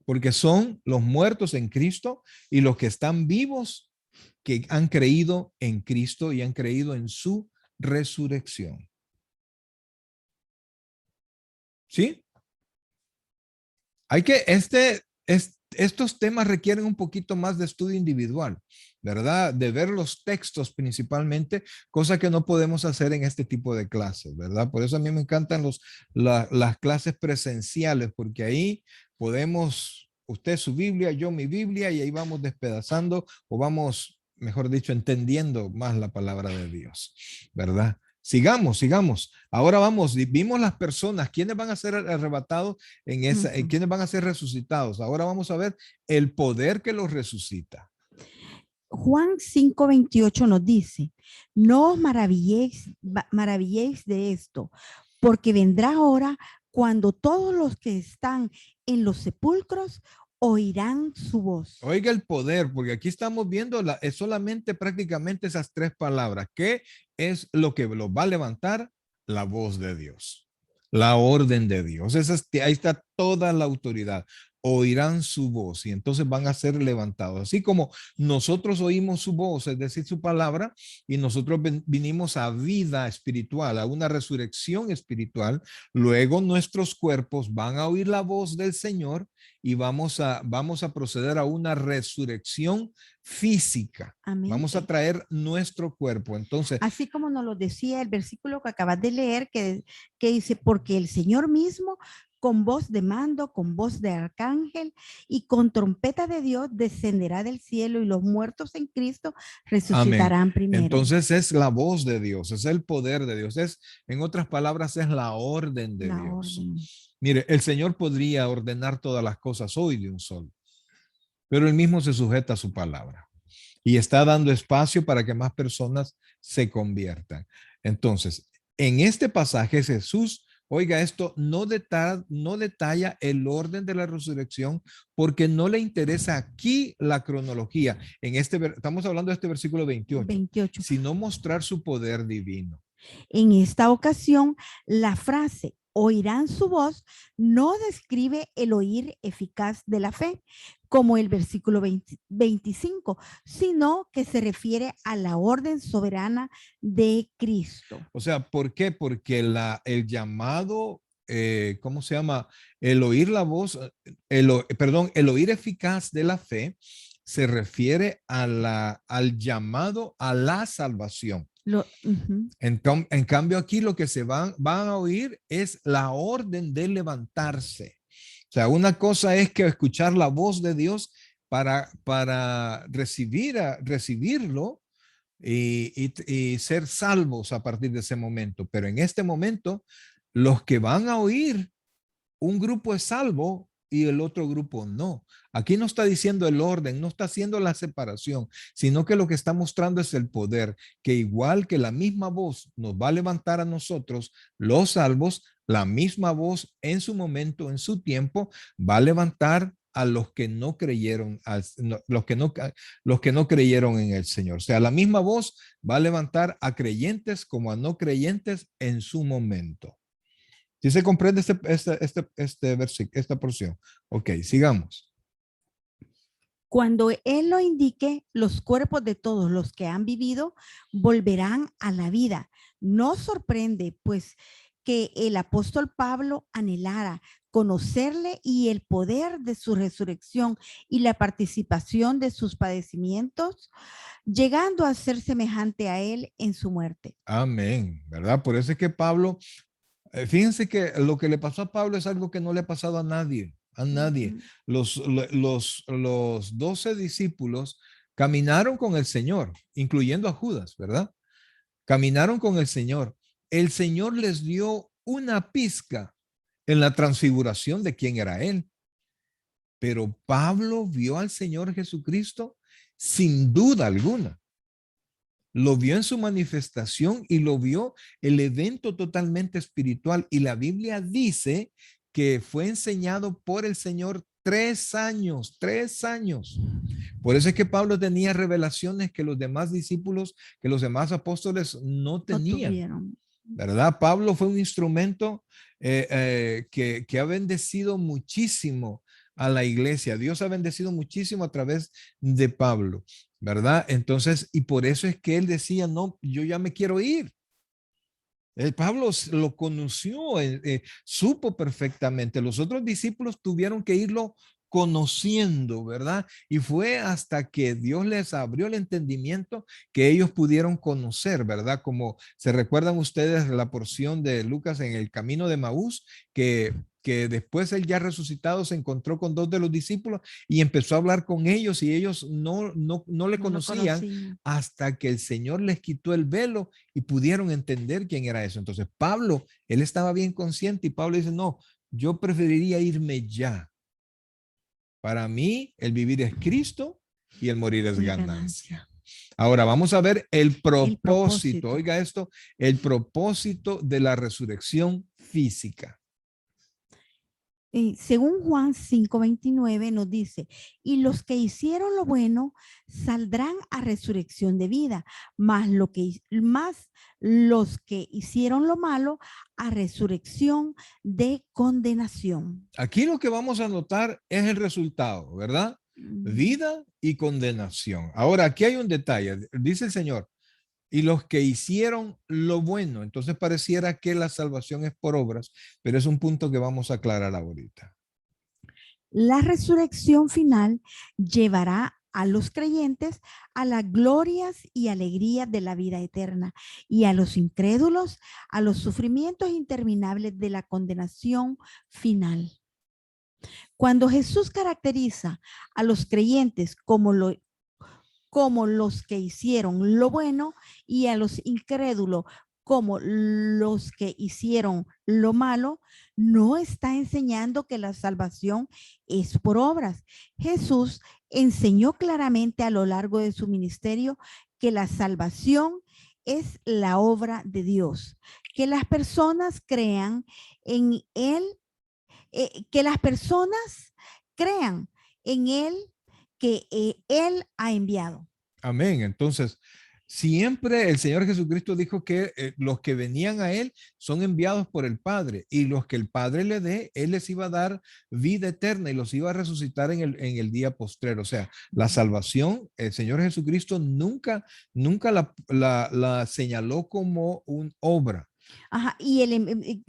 porque son los muertos en Cristo y los que están vivos que han creído en Cristo y han creído en su resurrección. ¿Sí? Hay que, estos temas requieren un poquito más de estudio individual, ¿verdad? De ver los textos principalmente, cosa que no podemos hacer en este tipo de clases, ¿verdad? Por eso a mí me encantan las clases presenciales, porque ahí podemos, usted su Biblia, yo mi Biblia, y ahí vamos despedazando o vamos, mejor dicho, entendiendo más la palabra de Dios, ¿verdad? Sigamos. Ahora vimos las personas, quienes van a ser arrebatados quienes van a ser resucitados. Ahora vamos a ver el poder que los resucita. Juan 5:28 nos dice, no os maravilléis de esto, porque vendrá hora cuando todos los que están en los sepulcros oirán su voz. Oiga el poder, porque aquí estamos viendo es solamente prácticamente esas tres palabras. ¿Qué es lo que los va a levantar? La voz de Dios, la orden de Dios. Ahí está toda la autoridad. Oirán su voz y entonces van a ser levantados. Así como nosotros oímos su voz, es decir, su palabra, y nosotros vinimos a vida espiritual, a una resurrección espiritual, luego nuestros cuerpos van a oír la voz del Señor y vamos a proceder a una resurrección física. Amén. Vamos a traer nuestro cuerpo. Entonces, así como nos lo decía el versículo que acabas de leer, que dice, porque el Señor mismo, con voz de mando, con voz de arcángel y con trompeta de Dios, descenderá del cielo, y los muertos en Cristo resucitarán amén. primero. Entonces es la voz de Dios, es el poder de Dios, en otras palabras, es la orden de Dios. Orden. Mire, el Señor podría ordenar todas las cosas hoy de un solo, pero él mismo se sujeta a su palabra y está dando espacio para que más personas se conviertan. Entonces, en este pasaje Jesús Oiga, esto no detalla el orden de la resurrección porque no le interesa aquí la cronología. Estamos hablando de este versículo 28, 28. sino mostrar su poder divino. En esta ocasión, la frase oirán su voz no describe el oír eficaz de la fe, como el versículo 25, sino que se refiere a la orden soberana de Cristo. O sea, ¿por qué? Porque el llamado, ¿cómo se llama? El oír la voz, el oír eficaz de la fe se refiere al llamado a la salvación. En cambio, aquí lo que se van a oír es la orden de levantarse. O sea, una cosa es que escuchar la voz de Dios para recibirlo y ser salvos a partir de ese momento. Pero en este momento, los que van a oír, un grupo es salvo y el otro grupo no. Aquí no está diciendo el orden, no está haciendo la separación, sino que lo que está mostrando es el poder, que igual que la misma voz nos va a levantar a nosotros, los salvos, la misma voz en su momento, en su tiempo, va a levantar a los que no creyeron, los que no creyeron en el Señor. O sea, la misma voz va a levantar a creyentes como a no creyentes en su momento. ¿Sí se comprende esta porción? Ok, sigamos. Cuando Él lo indique, los cuerpos de todos los que han vivido volverán a la vida. No sorprende, pues, que el apóstol Pablo anhelara conocerle y el poder de su resurrección y la participación de sus padecimientos, llegando a ser semejante a él en su muerte. Amén, ¿verdad? Por eso es que Pablo, fíjense que lo que le pasó a Pablo es algo que no le ha pasado a nadie, a nadie. Los 12 discípulos caminaron con el Señor, incluyendo a Judas, ¿verdad? Caminaron con el Señor. El Señor les dio una pizca en la transfiguración de quién era Él. Pero Pablo vio al Señor Jesucristo sin duda alguna. Lo vio en su manifestación y lo vio el evento totalmente espiritual. Y la Biblia dice que fue enseñado por el Señor 3 años, 3 años. Por eso es que Pablo tenía revelaciones que los demás discípulos, que los demás apóstoles no tenían. ¿Verdad? Pablo fue un instrumento que ha bendecido muchísimo a la iglesia. Dios ha bendecido muchísimo a través de Pablo, ¿verdad? Entonces, y por eso es que él decía, no, yo ya me quiero ir. Pablo lo conoció, supo perfectamente. Los otros discípulos tuvieron que irlo conociendo, ¿verdad? Y fue hasta que Dios les abrió el entendimiento que ellos pudieron conocer, ¿verdad? Como se recuerdan ustedes la porción de Lucas en el camino de Maús, que después él ya resucitado se encontró con 2 de los discípulos y empezó a hablar con ellos y ellos no le conocían hasta que el Señor les quitó el velo y pudieron entender quién era eso. Entonces Pablo, él estaba bien consciente y Pablo dice, no, yo preferiría irme ya. Para mí, el vivir es Cristo y el morir es ganancia. Ahora vamos a ver el propósito. Oiga esto, el propósito de la resurrección física. Según Juan 5:29 nos dice, y los que hicieron lo bueno saldrán a resurrección de vida, más los que hicieron lo malo a resurrección de condenación. Aquí lo que vamos a notar es el resultado, ¿verdad? Vida y condenación. Ahora, aquí hay un detalle, dice el Señor, y los que hicieron lo bueno. Entonces pareciera que la salvación es por obras, pero es un punto que vamos a aclarar ahorita. La resurrección final llevará a los creyentes a las glorias y alegrías de la vida eterna y a los incrédulos a los sufrimientos interminables de la condenación final. Cuando Jesús caracteriza a los creyentes como los que hicieron lo bueno y a los incrédulos como los que hicieron lo malo, no está enseñando que la salvación es por obras. Jesús enseñó claramente a lo largo de su ministerio que la salvación es la obra de Dios, que las personas crean en Él, que las personas crean en Él que Él ha enviado. Amén. Entonces, siempre el Señor Jesucristo dijo que los que venían a Él son enviados por el Padre y los que el Padre le dé, Él les iba a dar vida eterna y los iba a resucitar en el día postrero. O sea, la salvación, el Señor Jesucristo nunca la señaló como una obra. Ajá, y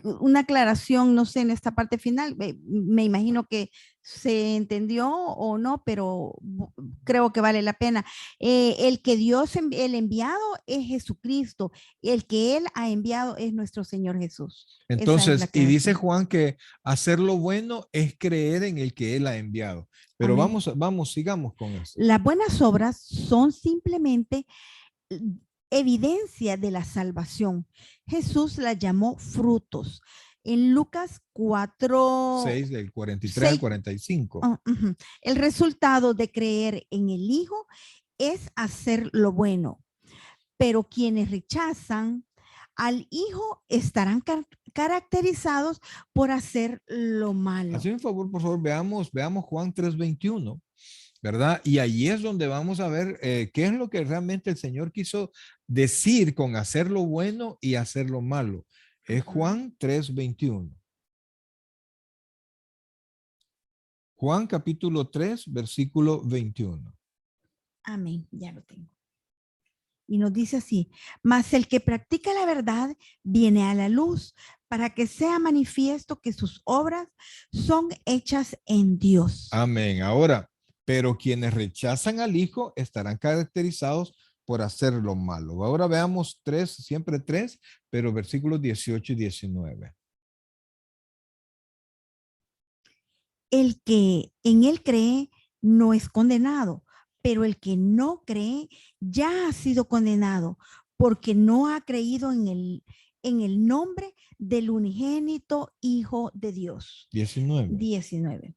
una aclaración, no sé, en esta parte final, me imagino que se entendió o no, pero creo que vale la pena. El que Dios, el enviado es Jesucristo, el que Él ha enviado es nuestro Señor Jesús. Esa es la Entonces, y dice aclaración. Juan que hacer lo bueno es creer en el que Él ha enviado. Pero Amén. sigamos con eso. Las buenas obras son simplemente evidencia de la salvación. Jesús la llamó frutos. En Lucas 4, 6 del 43 al 6, 45. el resultado de creer en el Hijo es hacer lo bueno, pero quienes rechazan al Hijo estarán caracterizados por hacer lo malo. Hazme un favor, por favor, veamos Juan 3:21, ¿verdad? Y ahí es donde vamos a ver qué es lo que realmente el Señor quiso decir con hacer lo bueno y hacer lo malo. Es Juan 3:21. Juan capítulo 3, versículo 21. Amén, ya lo tengo. Y nos dice así, mas el que practica la verdad viene a la luz para que sea manifiesto que sus obras son hechas en Dios. Amén. Ahora, pero quienes rechazan al Hijo estarán caracterizados por hacer lo malo. Ahora veamos siempre tres, pero versículos 18 y 19. El que en él cree no es condenado, pero el que no cree ya ha sido condenado porque no ha creído en el nombre del unigénito Hijo de Dios. 19.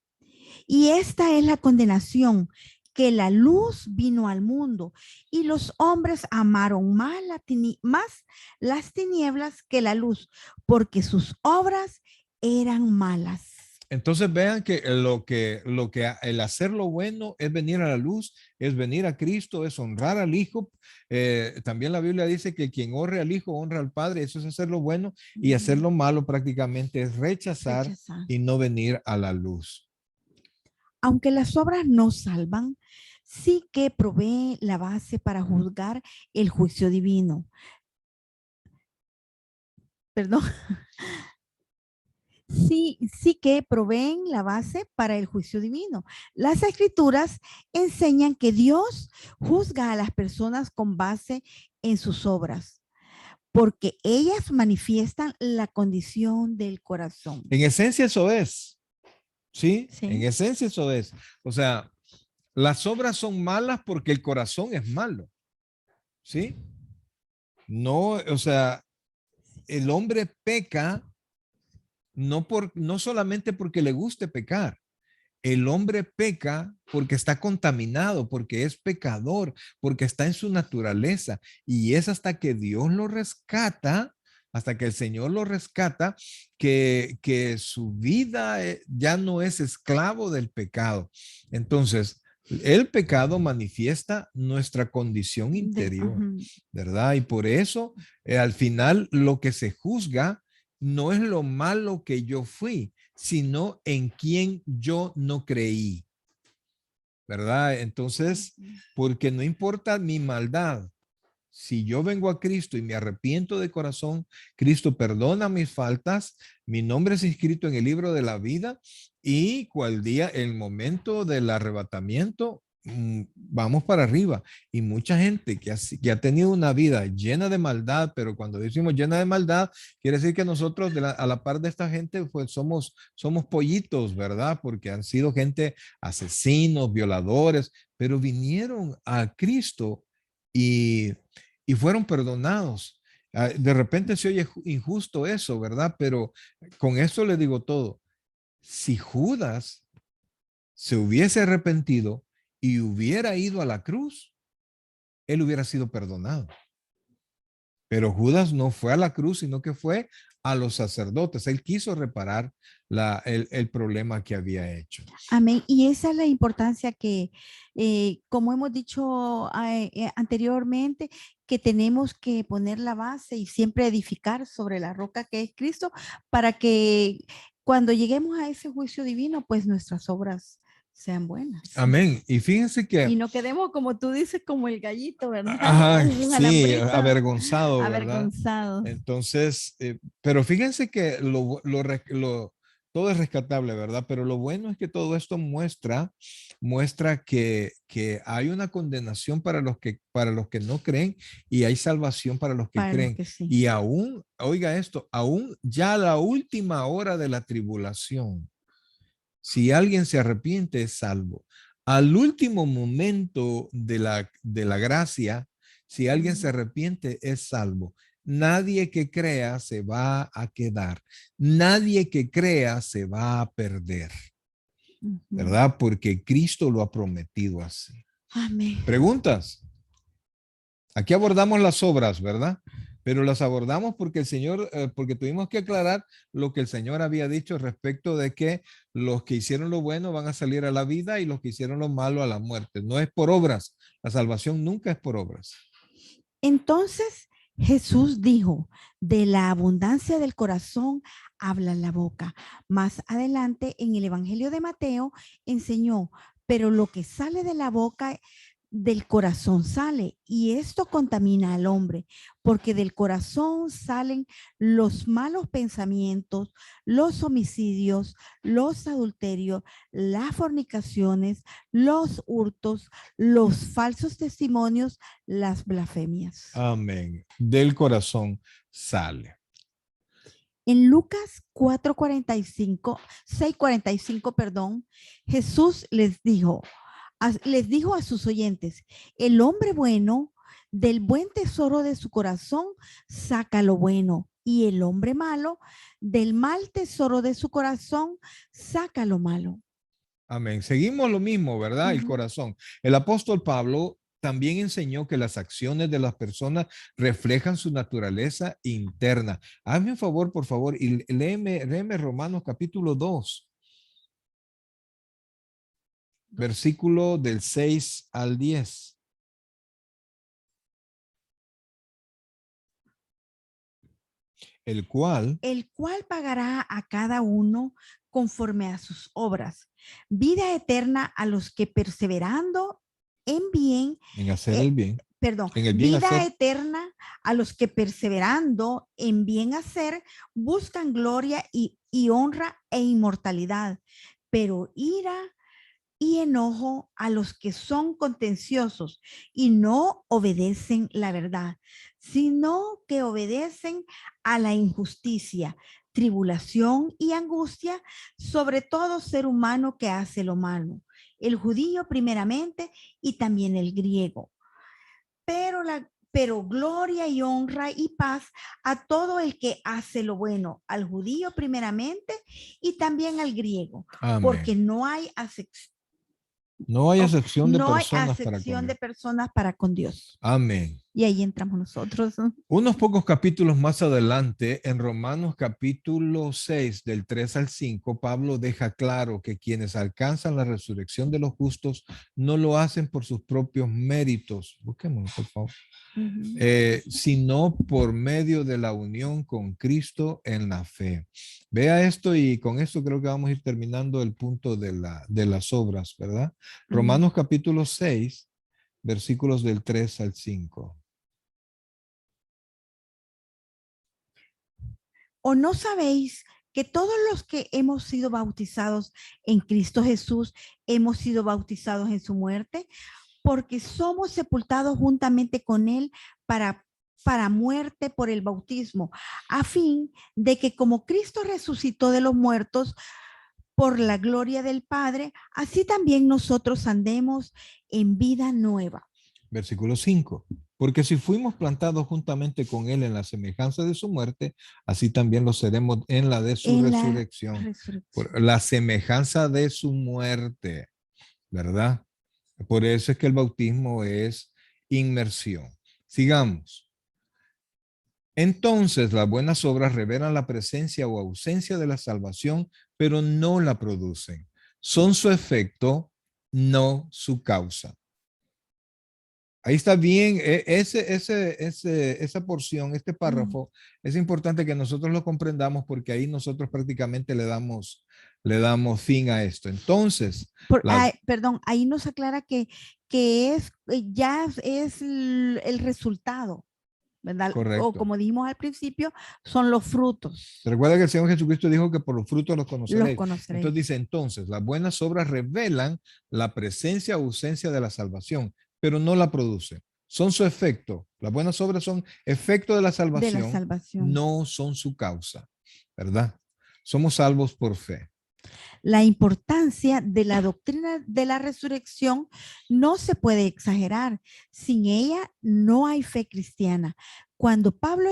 Y esta es la condenación, que la luz vino al mundo y los hombres amaron más las tinieblas que la luz, porque sus obras eran malas. Entonces vean que el hacer lo bueno es venir a la luz, es venir a Cristo, es honrar al Hijo. También la Biblia dice que quien honre al Hijo honra al Padre. Eso es hacer lo bueno, y hacer lo malo prácticamente es rechazar y no venir a la luz. Aunque las obras no salvan, sí que provee la base para juzgar el juicio divino. Perdón. Sí que proveen la base para el juicio divino. Las escrituras enseñan que Dios juzga a las personas con base en sus obras, porque ellas manifiestan la condición del corazón. En esencia eso es. ¿Sí? Sí. En esencia eso es. O sea, las obras son malas porque el corazón es malo. ¿Sí? No, o sea, el hombre peca no solamente porque le guste pecar. El hombre peca porque está contaminado, porque es pecador, porque está en su naturaleza. Y es hasta que Dios lo rescata, hasta que el Señor lo rescata, que su vida ya no es esclavo del pecado. Entonces, el pecado manifiesta nuestra condición interior, ¿verdad? Y por eso, al final, lo que se juzga no es lo malo que yo fui, sino en quien yo no creí, ¿verdad? Entonces, porque no importa mi maldad, si yo vengo a Cristo y me arrepiento de corazón, Cristo perdona mis faltas, mi nombre es inscrito en el libro de la vida, y cual día, el momento del arrebatamiento, vamos para arriba. Y mucha gente que ha tenido una vida llena de maldad, pero cuando decimos llena de maldad, quiere decir que nosotros a la par de esta gente, pues somos pollitos, ¿verdad? Porque han sido gente asesinos, violadores, pero vinieron a Cristo y fueron perdonados. De repente se oye injusto eso, ¿verdad? Pero con esto le digo todo. Si Judas se hubiese arrepentido y hubiera ido a la cruz, él hubiera sido perdonado. Pero Judas no fue a la cruz, sino que fue a los sacerdotes. Él quiso reparar el problema que había hecho. Amén. Y esa es la importancia que, como hemos dicho anteriormente, que tenemos que poner la base y siempre edificar sobre la roca que es Cristo, para que cuando lleguemos a ese juicio divino, pues nuestras obras sean buenas. Amén. Y fíjense Y que, no quedemos, como tú dices, como el gallito, ¿verdad? ajá, Un sí, alambrito avergonzado, ¿verdad? avergonzado. Entonces, pero fíjense que todo es rescatable, ¿verdad? Pero lo bueno es que todo esto muestra que hay una condenación para los que no creen y hay salvación para los que Para los creen. que sí. Y aún, oiga esto, aún ya a la última hora de la tribulación, si alguien se arrepiente, es salvo. Al último momento de la gracia, si alguien se arrepiente, es salvo. Nadie que crea se va a quedar. Nadie que crea se va a perder, Ujú. ¿verdad? Porque Cristo lo ha prometido así. Amén. ¿Preguntas? Aquí abordamos las obras, ¿verdad? Pero las abordamos porque el Señor, porque tuvimos que aclarar lo que el Señor había dicho respecto de que los que hicieron lo bueno van a salir a la vida y los que hicieron lo malo a la muerte. No es por obras. La salvación nunca es por obras. Entonces Jesús dijo, de la abundancia del corazón habla la boca. Más adelante en el Evangelio de Mateo enseñó, pero lo que sale de la boca del corazón sale y esto contamina al hombre, porque del corazón salen los malos pensamientos, los homicidios, los adulterios, las fornicaciones, los hurtos, los falsos testimonios, las blasfemias. Amén. Del corazón sale. En Lucas 6:45, perdón, Jesús les dijo a sus oyentes, el hombre bueno del buen tesoro de su corazón saca lo bueno y el hombre malo del mal tesoro de su corazón saca lo malo. Amén. Seguimos lo mismo, ¿verdad? El corazón. El apóstol Pablo también enseñó que las acciones de las personas reflejan su naturaleza interna. Hazme un favor, por favor, y léeme Romanos capítulo 2, versículo del 6 al 10. El cual pagará a cada uno conforme a sus obras. Vida eterna a los que perseverando en bien, en hacer el bien, perdón, en el bien vida hacer, eterna a los que perseverando en bien hacer buscan gloria y honra e inmortalidad, pero ira y enojo a los que son contenciosos y no obedecen la verdad, sino que obedecen a la injusticia, tribulación y angustia sobre todo ser humano que hace lo malo, el judío primeramente y también el griego. Pero gloria y honra y paz a todo el que hace lo bueno, al judío primeramente y también al griego, amén. porque no hay No hay acepción de no hay personas para con acepción de Dios. personas para con Dios. Amén. Y ahí entramos nosotros. Unos pocos capítulos más adelante, en Romanos capítulo 6, del 3 al 5, Pablo deja claro que quienes alcanzan la resurrección de los justos no lo hacen por sus propios méritos. Busquémoslo, por favor. Sino por medio de la unión con Cristo en la fe. Vea esto y con esto creo que vamos a ir terminando el punto de las obras, ¿verdad? Romanos capítulo 6, versículos del 3 al 5. ¿O no sabéis que todos los que hemos sido bautizados en Cristo Jesús hemos sido bautizados en su muerte? Porque somos sepultados juntamente con él para muerte por el bautismo, a fin de que como Cristo resucitó de los muertos por la gloria del Padre, así también nosotros andemos en vida nueva. Versículo 5. Porque si fuimos plantados juntamente con él en la semejanza de su muerte, así también lo seremos en la de su resurrección. Por la semejanza de su muerte, ¿verdad? Por eso es que el bautismo es inmersión. Sigamos. Entonces, las buenas obras revelan la presencia o ausencia de la salvación, pero no la producen. Son su efecto, no su causa. Ahí está bien, esa porción, este párrafo, es importante que nosotros lo comprendamos porque ahí nosotros prácticamente le damos fin a esto. Entonces, Perdón, ahí nos aclara que es, ya es el resultado, ¿verdad? O correcto. como dijimos al principio, son los frutos. Recuerda que el Señor Jesucristo dijo que por los frutos los Los conoceréis. conoceréis. Entonces dice, entonces, las buenas obras revelan la presencia o ausencia de la salvación, pero no la producen. Son su efecto. Las buenas obras son efecto de la De salvación, la salvación. no son su causa, ¿verdad? Somos salvos por fe. La importancia de la doctrina de la resurrección no se puede exagerar. Sin ella no hay fe cristiana. Cuando Pablo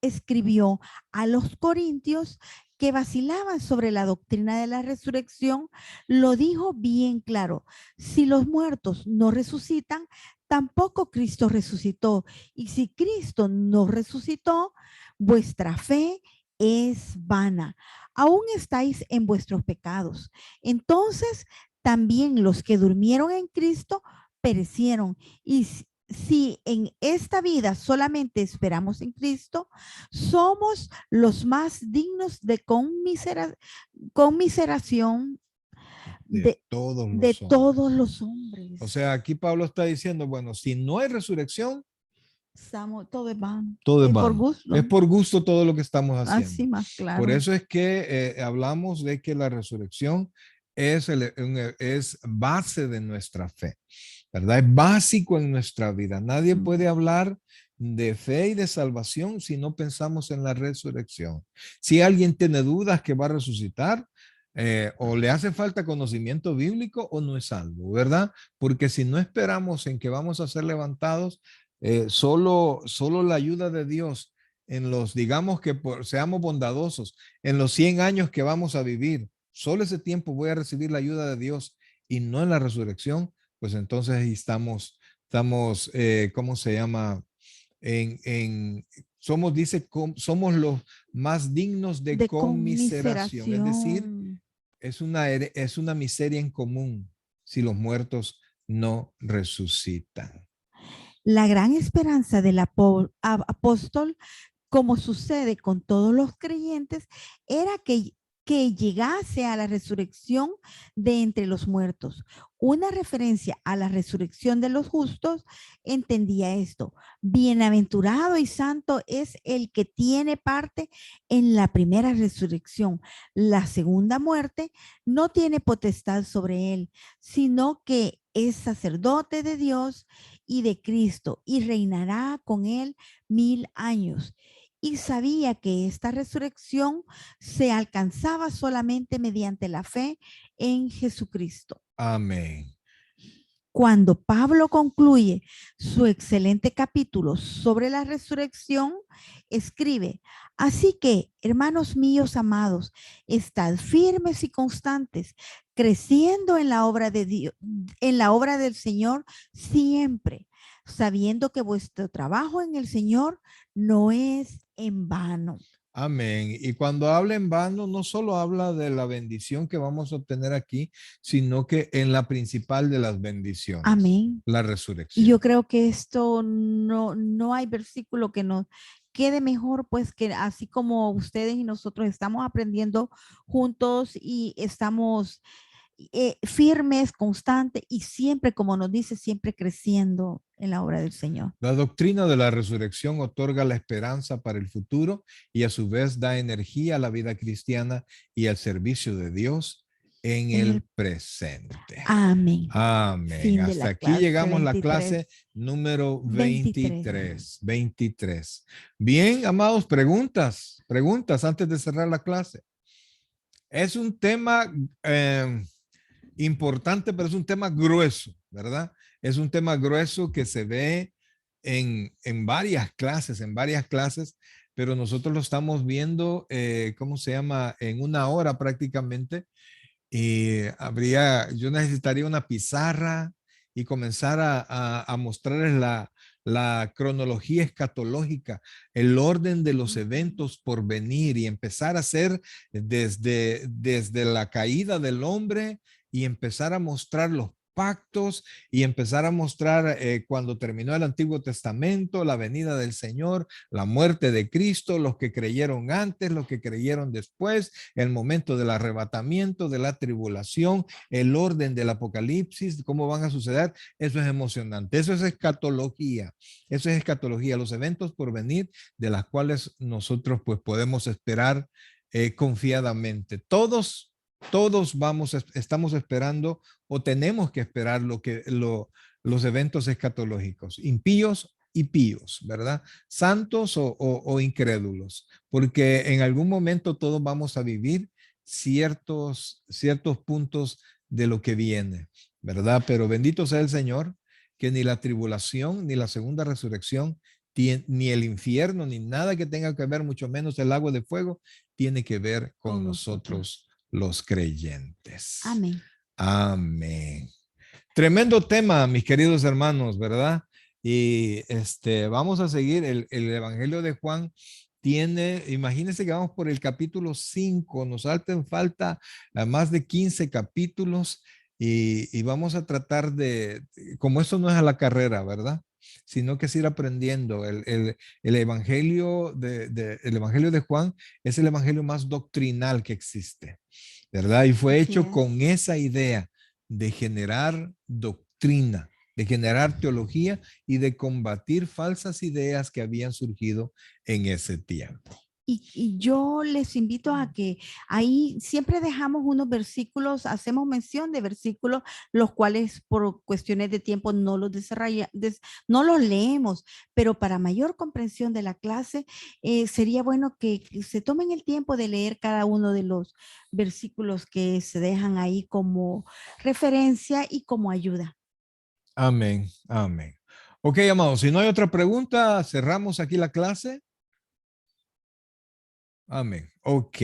escribió a los corintios que vacilaban sobre la doctrina de la resurrección, lo dijo bien claro. Si los muertos no resucitan, tampoco Cristo resucitó. Y si Cristo no resucitó, vuestra fe es vana. Aún estáis en vuestros pecados. Entonces, también los que durmieron en Cristo perecieron. Y si en esta vida solamente esperamos en Cristo, somos los más dignos de conmiseración de todos los hombres. O sea, aquí Pablo está diciendo, bueno, si no hay resurrección, todo es vano. todo es por vano. gusto. Es por gusto todo lo que estamos haciendo. Así más claro. Por eso es que hablamos de que la resurrección es base de nuestra fe, ¿verdad? Es básico en nuestra vida. Nadie puede hablar de fe y de salvación si no pensamos en la resurrección. Si alguien tiene dudas que va a resucitar, o le hace falta conocimiento bíblico o no es salvo, ¿verdad? Porque si no esperamos en que vamos a ser levantados, solo la ayuda de Dios en los, digamos que seamos bondadosos, en los 100 años que vamos a vivir, solo ese tiempo voy a recibir la ayuda de Dios y no en la resurrección, pues entonces ahí estamos, ¿cómo se llama? Somos los más dignos de conmiseración. Es decir, es una miseria en común si los muertos no resucitan. La gran esperanza del apóstol, como sucede con todos los creyentes, era que llegase a la resurrección de entre los muertos. Una referencia a la resurrección de los justos entendía esto. Bienaventurado y santo es el que tiene parte en la primera resurrección. La segunda muerte no tiene potestad sobre él, sino que es sacerdote de Dios y de Cristo y reinará con él 1000 años. Y sabía que esta resurrección se alcanzaba solamente mediante la fe en Jesucristo. Amén. Cuando Pablo concluye su excelente capítulo sobre la resurrección, escribe: así que, hermanos míos amados, estad firmes y constantes, creciendo en la obra de Dios, en la obra del Señor siempre, sabiendo que vuestro trabajo en el Señor no es en vano. Amén. Y cuando habla en vano, no solo habla de la bendición que vamos a obtener aquí, sino que en la principal de las bendiciones. Amén. La resurrección. Y yo creo que esto no hay versículo que nos quede mejor, pues que así como ustedes y nosotros estamos aprendiendo juntos y estamos firmes, constantes y siempre, como nos dice, siempre creciendo en la obra del Señor. La doctrina de la resurrección otorga la esperanza para el futuro y a su vez da energía a la vida cristiana y al servicio de Dios en el presente. Amén. Amén. Hasta aquí llegamos a la clase número 23. Bien, amados, preguntas antes de cerrar la clase. Es un tema importante, pero es un tema grueso, ¿verdad? Es un tema grueso que se ve en varias clases, pero nosotros lo estamos viendo, ¿cómo se llama? En una hora prácticamente. Y yo necesitaría una pizarra y comenzar a mostrarles la cronología escatológica, el orden de los eventos por venir y empezar a hacer desde la caída del hombre y empezar a mostrar los pactos y empezar a mostrar cuando terminó el Antiguo Testamento, la venida del Señor, la muerte de Cristo, los que creyeron antes, los que creyeron después, el momento del arrebatamiento, de la tribulación, el orden del Apocalipsis, cómo van a suceder. Eso es emocionante. Eso es escatología. Eso es escatología, los eventos por venir de las cuales nosotros pues podemos esperar confiadamente. Todos estamos esperando o tenemos que esperar los eventos escatológicos, impíos y píos, ¿verdad? Santos o incrédulos, porque en algún momento todos vamos a vivir ciertos puntos de lo que viene, ¿verdad? Pero bendito sea el Señor, que ni la tribulación, ni la segunda resurrección, ni el infierno, ni nada que tenga que ver, mucho menos el lago de fuego, tiene que ver con nosotros los creyentes. Amén. Amén. Tremendo tema, mis queridos hermanos, ¿verdad? Y vamos a seguir. El Evangelio de Juan tiene, imagínense que vamos por el capítulo 5, nos falta más de 15 capítulos y vamos a tratar de, como esto no es a la carrera, ¿verdad? Sino que es ir aprendiendo. El Evangelio el Evangelio de Juan es el Evangelio más doctrinal que existe, ¿verdad? Y fue Así hecho es. con esa idea de generar doctrina, de generar teología y de combatir falsas ideas que habían surgido en ese tiempo. Y yo les invito a que ahí siempre dejamos unos versículos, hacemos mención de versículos, los cuales por cuestiones de tiempo no los no los leemos, pero para mayor comprensión de la clase, sería bueno que se tomen el tiempo de leer cada uno de los versículos que se dejan ahí como referencia y como ayuda. Amén, amén. Ok, amados, si no hay otra pregunta, cerramos aquí la clase. Amén. Ok.